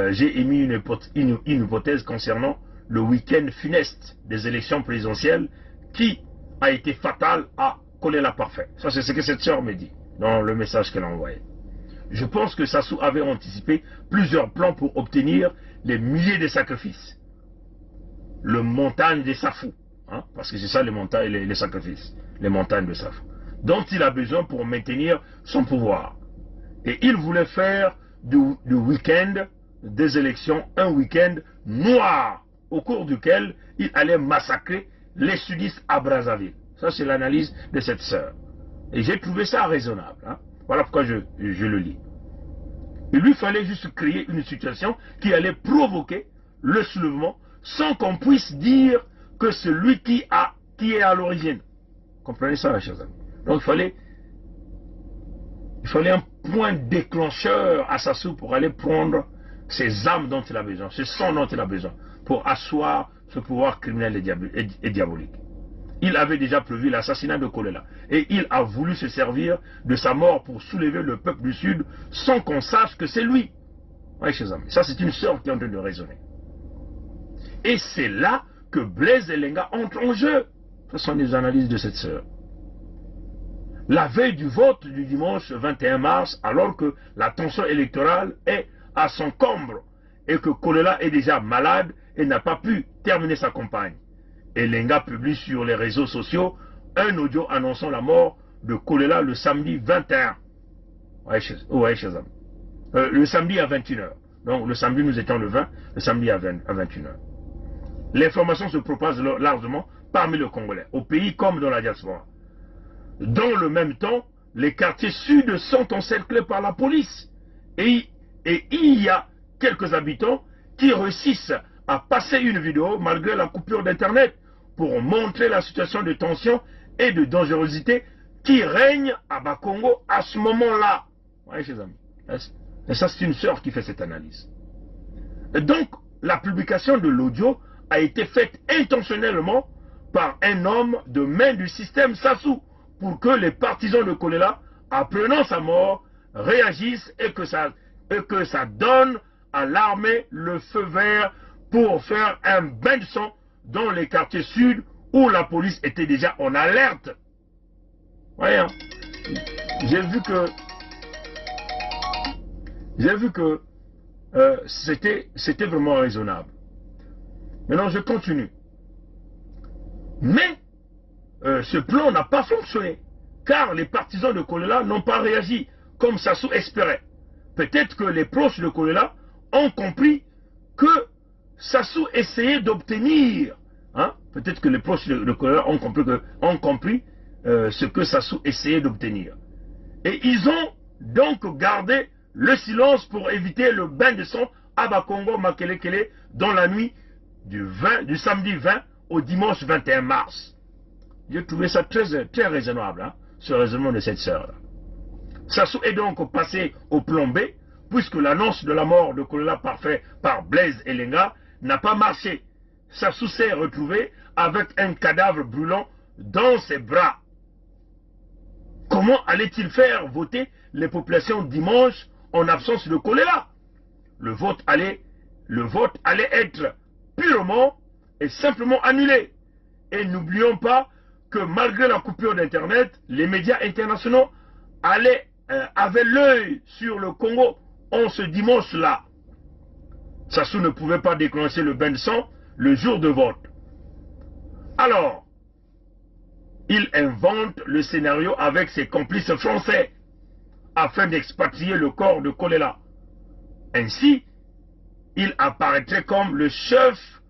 j'ai émis une hypothèse concernant le week-end funeste des élections présidentielles qui a été fatal à Kolela Parfait. Ça, c'est ce que cette sœur me dit dans le message qu'elle a envoyé. Je pense que Sassou avait anticipé plusieurs plans pour obtenir les milliers de sacrifices. Le montagne des Safou, hein, parce que c'est ça les sacrifices, les montagnes de Safou, dont il a besoin pour maintenir son pouvoir. Et il voulait faire du week-end des élections un week-end noir, au cours duquel il allait massacrer les sudistes à Brazzaville. Ça, c'est l'analyse de cette sœur. Et j'ai trouvé ça raisonnable. Hein. Voilà pourquoi je le lis. Il lui fallait juste créer une situation qui allait provoquer le soulèvement sans qu'on puisse dire que celui qui est à l'origine. Comprenez ça, chers amis. Donc il fallait un point déclencheur à Sassou pour aller prendre ces âmes dont il a besoin, ce sang dont il a besoin, pour asseoir ce pouvoir criminel et diabolique. Il avait déjà prévu l'assassinat de Kolela. Et il a voulu se servir de sa mort pour soulever le peuple du Sud sans qu'on sache que c'est lui. Oui, chers amis, ça c'est une sœur qui est en train de raisonner. Et c'est là que Blaise Elenga entre en jeu. Ce sont les analyses de cette sœur. La veille du vote du dimanche 21 mars, alors que la tension électorale est à son comble et que Kolela est déjà malade et n'a pas pu terminer sa campagne, Elenga publie sur les réseaux sociaux un audio annonçant la mort de Kolela le samedi 21. Ouais, chers amis. Le samedi à 21h. Donc le samedi, nous étions le 20, le samedi à 21h. L'information se propage largement parmi les Congolais, au pays comme dans la diaspora. Dans le même temps, les quartiers sud sont encerclés par la police. Et il y a quelques habitants qui réussissent à passer une vidéo malgré la coupure d'Internet pour montrer la situation de tension et de dangerosité qui règne à Bakongo à ce moment-là. Oui, chers amis. Et ça, c'est une sœur qui fait cette analyse. Et donc, la publication de l'audio a été faite intentionnellement par un homme de main du système Sassou pour que les partisans de Kolela, apprenant sa mort, réagissent et que ça donne à l'armée le feu vert pour faire un bain de sang dans les quartiers sud où la police était déjà en alerte. Voyez, hein? J'ai vu que c'était vraiment raisonnable. Maintenant, je continue. Mais ce plan n'a pas fonctionné, car les partisans de Kolela n'ont pas réagi comme Sassou espérait. Peut-être que les proches de Kolela ont compris que Sassou essayait d'obtenir. Hein? Peut-être que les proches de Kolela ont compris ce que Sassou essayait d'obtenir. Et ils ont donc gardé le silence pour éviter le bain de sang à Bakongo Makelekele dans la nuit du samedi 20 au dimanche 21 mars. J'ai trouvé ça très raisonnable, hein, ce raisonnement de cette sœur-là. Sassou est donc passé au plan B, puisque l'annonce de la mort de Kolela par Blaise Elenga n'a pas marché. Sassou s'est retrouvé avec un cadavre brûlant dans ses bras. Comment allait-il faire voter les populations dimanche en absence de Kolela? Le vote allait être purement et simplement annulé. Et n'oublions pas que malgré la coupure d'Internet, les médias internationaux avaient l'œil sur le Congo en ce dimanche-là. Sassou ne pouvait pas déclencher le bain de sang le jour de vote. Alors, il invente le scénario avec ses complices français afin d'expatrier le corps de Kolela. Ainsi, il apparaîtrait comme le chef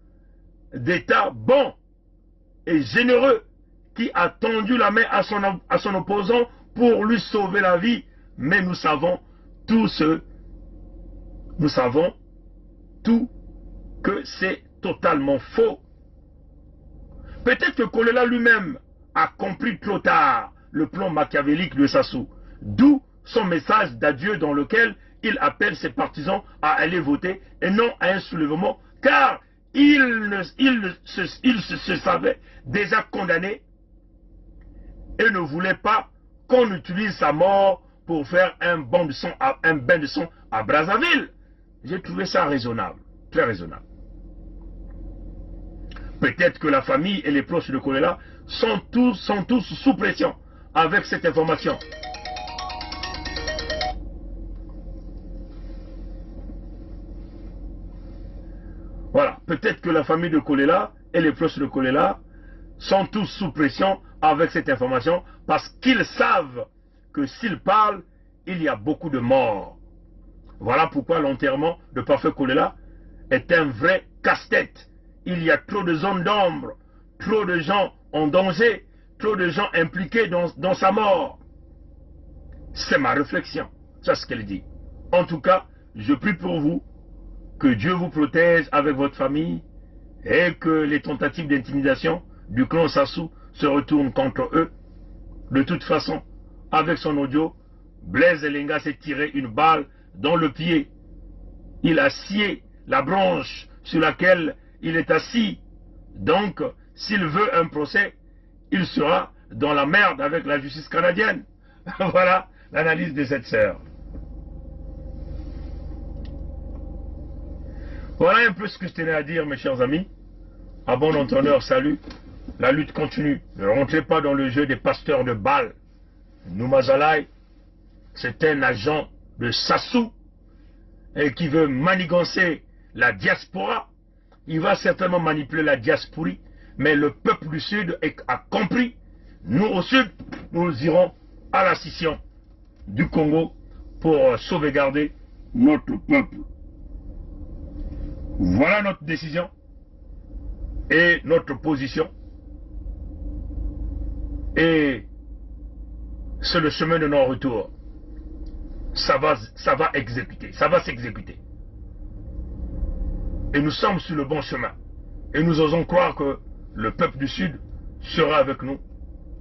d'État bon et généreux qui a tendu la main à son opposant pour lui sauver la vie. Mais nous savons tout que c'est totalement faux. Peut-être que Kolela lui-même a compris trop tard le plan machiavélique de Sassou, d'où son message d'adieu dans lequel il appelle ses partisans à aller voter et non à un soulèvement, car il se savait déjà condamné et ne voulait pas qu'on utilise sa mort pour faire un bain de sang à Brazzaville. J'ai trouvé ça raisonnable, très raisonnable. Peut-être que la famille et les proches de Kolela sont tous sous pression avec cette information. Voilà, peut-être que la famille de Kolela et les proches de Kolela sont tous sous pression avec cette information parce qu'ils savent que s'ils parlent, il y a beaucoup de morts. Voilà pourquoi l'enterrement de Parfait Kolela est un vrai casse-tête. Il y a trop de zones d'ombre, trop de gens en danger, trop de gens impliqués dans sa mort. C'est ma réflexion, c'est ce qu'elle dit. En tout cas, je prie pour vous, que Dieu vous protège avec votre famille et que les tentatives d'intimidation du clan Sassou se retournent contre eux. De toute façon, avec son audio, Blaise Elenga s'est tiré une balle dans le pied. Il a scié la branche sur laquelle il est assis. Donc, s'il veut un procès, il sera dans la merde avec la justice canadienne. Voilà l'analyse de cette sœur. Voilà un peu ce que je tenais à dire, mes chers amis. À bon entendeur, salut. La lutte continue. Ne rentrez pas dans le jeu des pasteurs de Baal. Noumazalai, c'est un agent de Sassou et qui veut manigancer la diaspora. Il va certainement manipuler la diaspora, mais le peuple du Sud a compris. Nous, au Sud, nous irons à la scission du Congo pour sauvegarder notre peuple. Voilà notre décision et notre position. Et c'est le chemin de non-retour. Ça va exécuter, ça va s'exécuter. Et nous sommes sur le bon chemin. Et nous osons croire que le peuple du Sud sera avec nous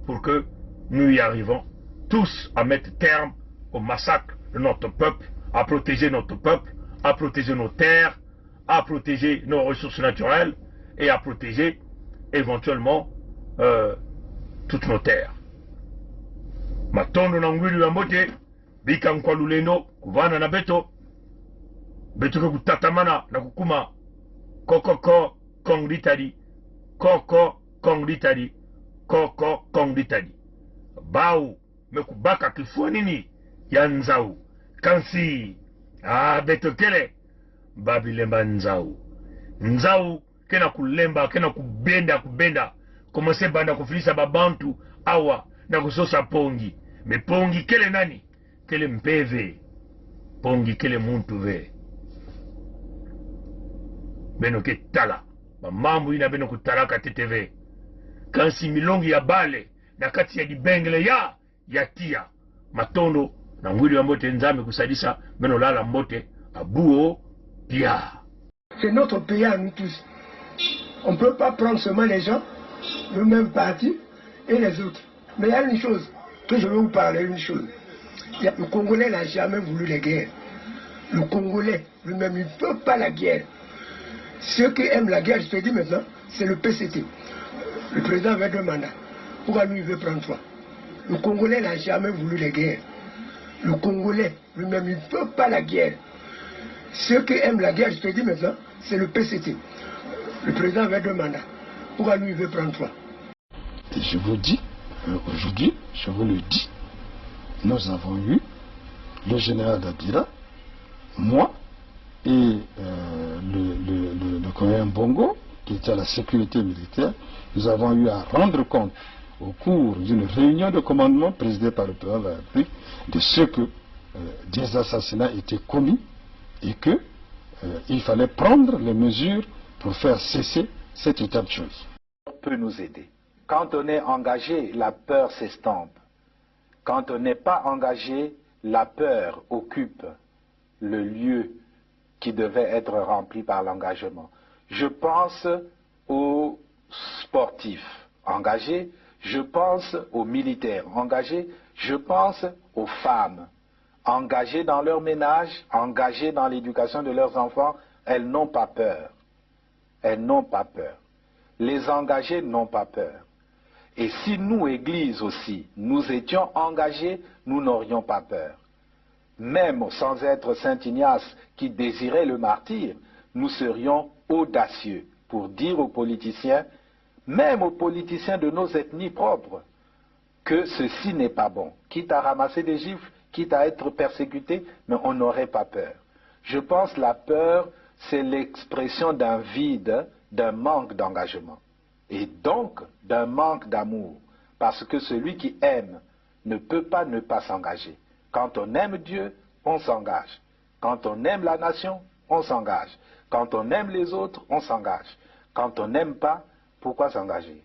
pour que nous y arrivons tous à mettre terme au massacre de notre peuple, à protéger notre peuple, à protéger nos terres, à protéger nos ressources naturelles et à protéger éventuellement toutes nos terres. Matondo na ngwili wa mbote bika nkwaluleno kuvana na beto betuke kutatamana na kukuma kokoko kongritari koko kongritari koko kongritari bau mekubaka kifua nini ya nzau kansi beto kele babilemba nzau nzau kena kulemba kena kubenda komase banda kufilisa babantu awa na kusosa pongi me pongi kele nani kele mpeve pongi kele muntu ve beno ke tala mamambu ina beno kutalaka TTV kansi milongi ya bale na kati ya dibengle ya tia matondo na ngwili wa mbote nzame kusadisa beno lala mbote abuo pia. C'est notre pays à nous tous. On ne peut pas prendre seulement les gens, le même parti et les autres. Mais il y a une chose que je veux vous parler, une chose. Le Congolais n'a jamais voulu la guerre. Le Congolais lui-même, il ne peut pas la guerre. Ceux qui aiment la guerre, je te dis maintenant, c'est le PCT. Le président avait 2 mandats. Pourquoi lui, il veut prendre 3? Le Congolais n'a jamais voulu la guerre. Le Congolais lui-même, il ne peut pas la guerre. Ceux qui aiment la guerre, je te dis maintenant, c'est le PCT. Le président avait 2 mandats. Pourquoi lui, il veut prendre 3? Et je vous dis, aujourd'hui, je vous le dis, nous avons eu le général Dabira, moi et le colonel Bongo, qui était à la sécurité militaire. Nous avons eu à rendre compte au cours d'une réunion de commandement présidée par le président de la République de ce que des assassinats étaient commis et qu'il fallait prendre les mesures pour faire cesser cet état de choses. Peut nous aider. Quand on est engagé, la peur s'estompe. Quand on n'est pas engagé, la peur occupe le lieu qui devait être rempli par l'engagement. Je pense aux sportifs engagés, je pense aux militaires engagés, je pense aux femmes engagées dans leur ménage, engagées dans l'éducation de leurs enfants. Elles n'ont pas peur. Elles n'ont pas peur. Les engagés n'ont pas peur. Et si nous, Église aussi, nous étions engagés, nous n'aurions pas peur. Même sans être Saint Ignace qui désirait le martyre, nous serions audacieux pour dire aux politiciens, même aux politiciens de nos ethnies propres, que ceci n'est pas bon. Quitte à ramasser des gifles, quitte à être persécuté, mais on n'aurait pas peur. Je pense que la peur, c'est l'expression d'un vide, d'un manque d'engagement. Et donc d'un manque d'amour. Parce que celui qui aime ne peut pas ne pas s'engager. Quand on aime Dieu, on s'engage. Quand on aime la nation, on s'engage. Quand on aime les autres, on s'engage. Quand on n'aime pas, pourquoi s'engager?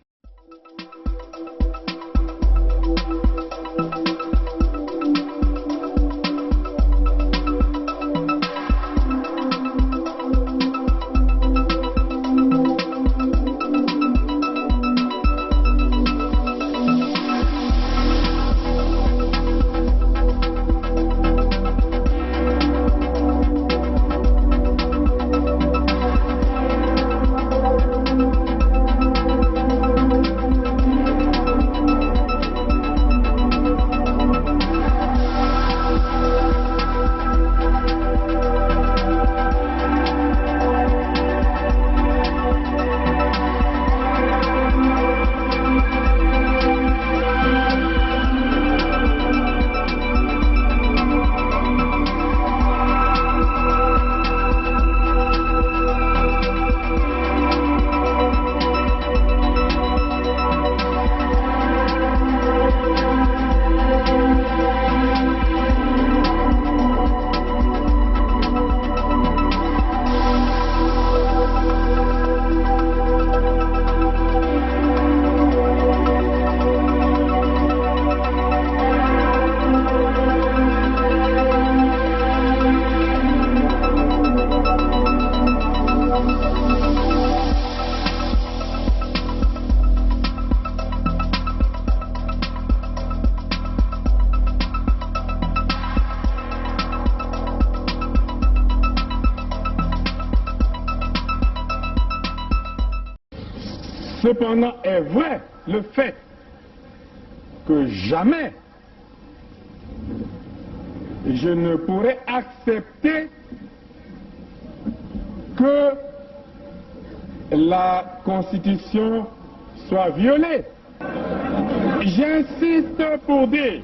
Cependant est vrai le fait que jamais je ne pourrais accepter que la Constitution soit violée. J'insiste pour dire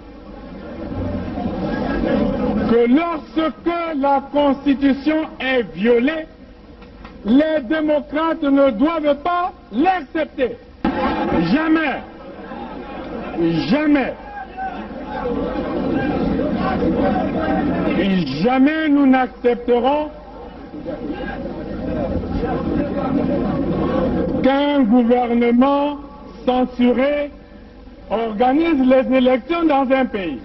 que lorsque la Constitution est violée, les démocrates ne doivent pas l'accepter. Jamais. Jamais. Et jamais nous n'accepterons qu'un gouvernement censuré organise les élections dans un pays.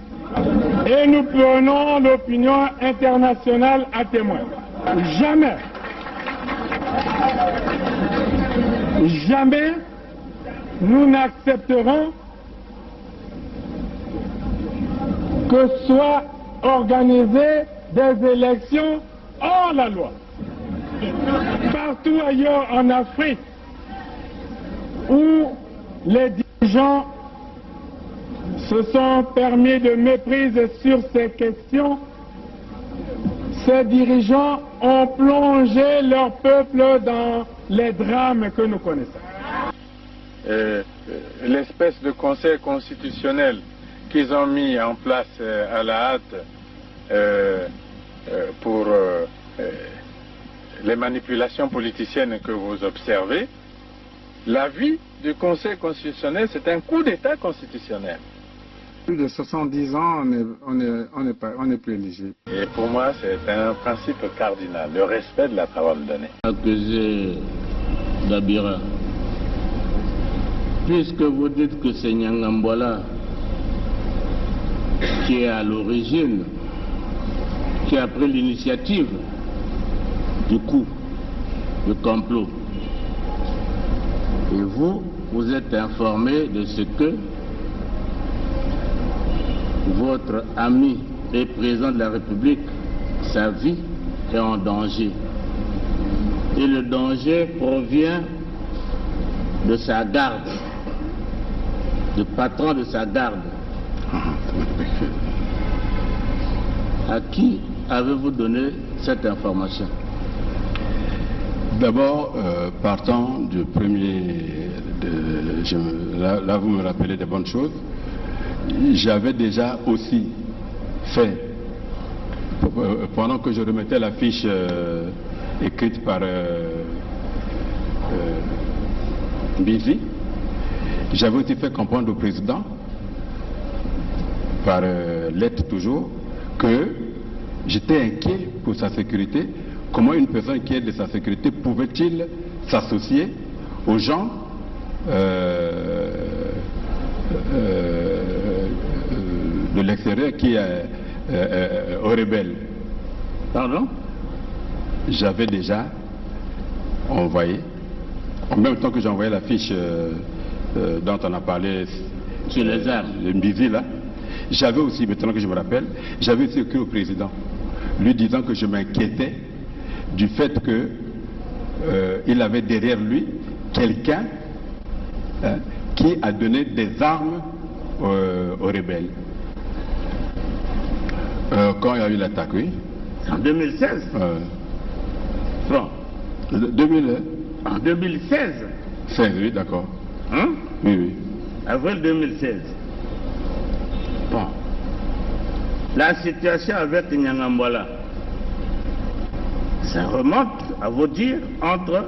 Et nous prenons l'opinion internationale à témoin. Jamais. Jamais nous n'accepterons que soient organisées des élections hors la loi. Partout ailleurs en Afrique où les dirigeants se sont permis de méprise sur ces questions, ces dirigeants ont plongé leur peuple dans les drames que nous connaissons. L'espèce de conseil constitutionnel qu'ils ont mis en place à la hâte pour les manipulations politiciennes que vous observez, l'avis du Conseil constitutionnel, c'est un coup d'État constitutionnel. Plus de 70 ans, on n'est plus éligible. Et pour moi, c'est un principe cardinal, le respect de la parole donnée. Accusé d'Abira, puisque vous dites que c'est Nyangambwala qui est à l'origine, qui a pris l'initiative du coup, du complot, et vous êtes informé de ce que votre ami et président de la République, sa vie est en danger. Et le danger provient de sa garde, du patron de sa garde. À qui avez-vous donné cette information? D'abord, partant du premier, là vous me rappelez des bonnes choses, j'avais déjà aussi fait, pendant que je remettais la fiche écrite par Bizi, j'avais aussi fait comprendre au président, par lettre toujours, que j'étais inquiet pour sa sécurité. Comment une personne qui est de sa sécurité pouvait-il s'associer aux gens de l'extérieur qui aux rebelles? Pardon? J'avais déjà envoyé, en même temps que j'ai envoyé la fiche dont on a parlé sur les armes, le Mbizi là, j'avais aussi, maintenant que je me rappelle, j'avais aussi écrit au président, lui disant que je m'inquiétais du fait que il avait derrière lui quelqu'un qui a donné des armes aux rebelles. Quand il y a eu l'attaque, oui. En 2016 Bon. 2000, en 2016 16, oui, d'accord. Hein? Oui, oui. Avril 2016. Bon. La situation avec Nyangambwala, ça remonte, à vous dire, entre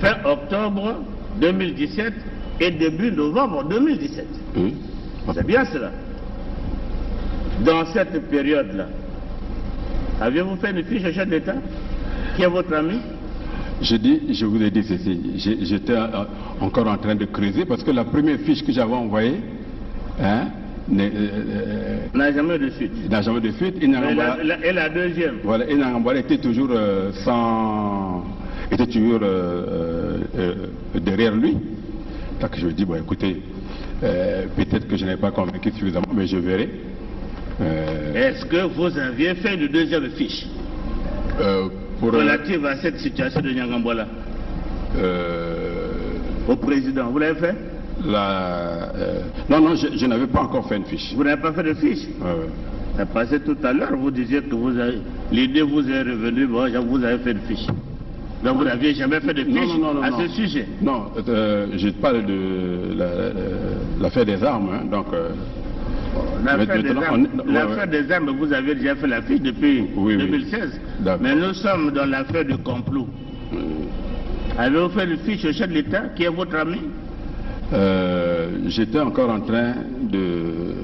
fin octobre 2017 et début novembre 2017. Oui. C'est bien cela. Dans cette période-là, aviez-vous fait une fiche de chef d'État? Qui est votre ami? Je vous ai dit ceci, j'étais encore en train de creuser parce que la première fiche que j'avais envoyée n'a jamais de suite. N'a jamais de suite. Et la deuxième? Voilà, et Nyangambwala était toujours était toujours derrière lui. Donc je me dis, bon écoutez, peut-être que je n'ai pas convaincu suffisamment, mais je verrai. Est-ce que vous aviez fait une deuxième fiche relative à cette situation de Nyangambwala? Au président, vous l'avez fait? Non, je n'avais pas encore fait une fiche. Vous n'avez pas fait de fiche? Ça passait tout à l'heure, vous disiez que l'idée vous est revenue, bon, vous avez fait une fiche. Donc vous n'aviez jamais fait de fiche à ce sujet? Non, je parle de l'affaire des armes, hein, donc... L'affaire des armes, vous avez déjà fait la fiche depuis 2016. Mais nous sommes dans l'affaire du complot. Avez-vous fait une fiche au chef de l'État, qui est votre ami? J'étais encore en train de...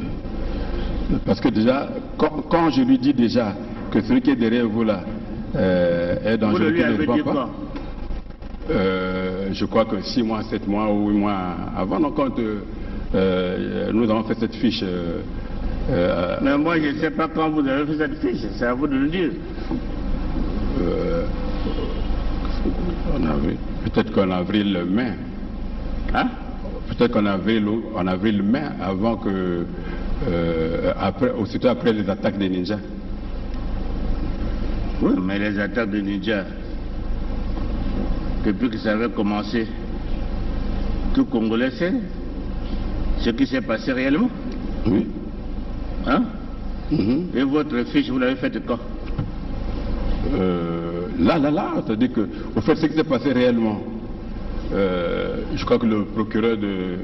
Parce que déjà, quand je lui dis déjà que celui qui est derrière vous là est dangereux, vous lui avez dit quoi? Je crois que 6 mois, 7 mois ou 8 mois avant, donc quand nous avons fait cette fiche... Mais moi je ne sais pas quand vous avez fait cette fiche, c'est à vous de le dire. Peut-être qu'en avril-mai. Hein? Peut-être qu'en avril-mai, avant que... aussitôt après les attaques des ninjas. Oui, mais les attaques des ninjas, depuis que ça avait commencé, tout Congolais sait ce qui s'est passé réellement. Oui. Hein? Et votre fiche, vous l'avez faite quand? Là, c'est-à-dire que, au fait, ce qui s'est passé réellement, je crois que le procureur de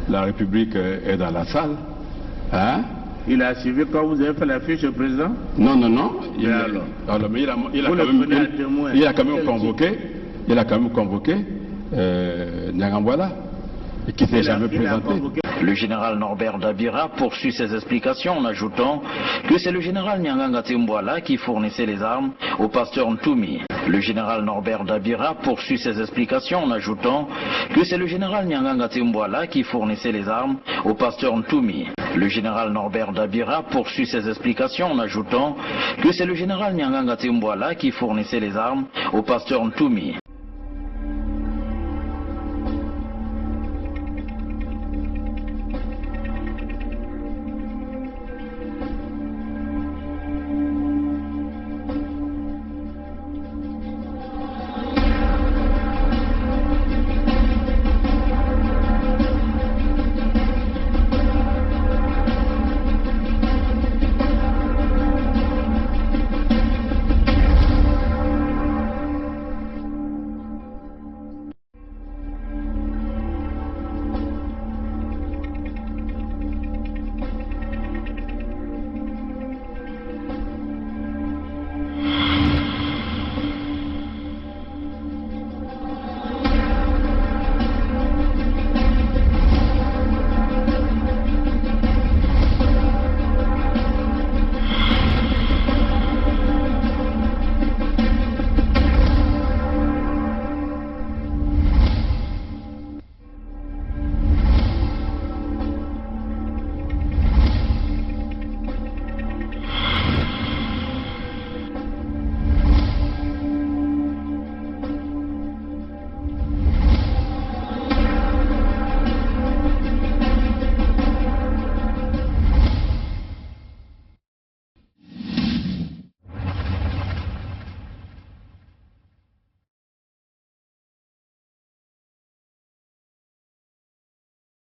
la République est dans la salle. Hein? Il a suivi quand vous avez fait la fiche au président? Non. Mais il a quand même convoqué Nyangambwala, qui ne s'est jamais présenté. Le général Norbert Dabira poursuit ses explications en ajoutant que c'est le général Nyanganga Timbwala qui fournissait les armes au pasteur Ntoumi. Le général Norbert Dabira poursuit ses explications en ajoutant que c'est le général Nyanganga Timbwala qui fournissait les armes au pasteur Ntoumi. Le général Norbert Dabira poursuit ses explications en ajoutant que c'est le général Nyanganga Timbwala qui fournissait les armes au pasteur Ntoumi.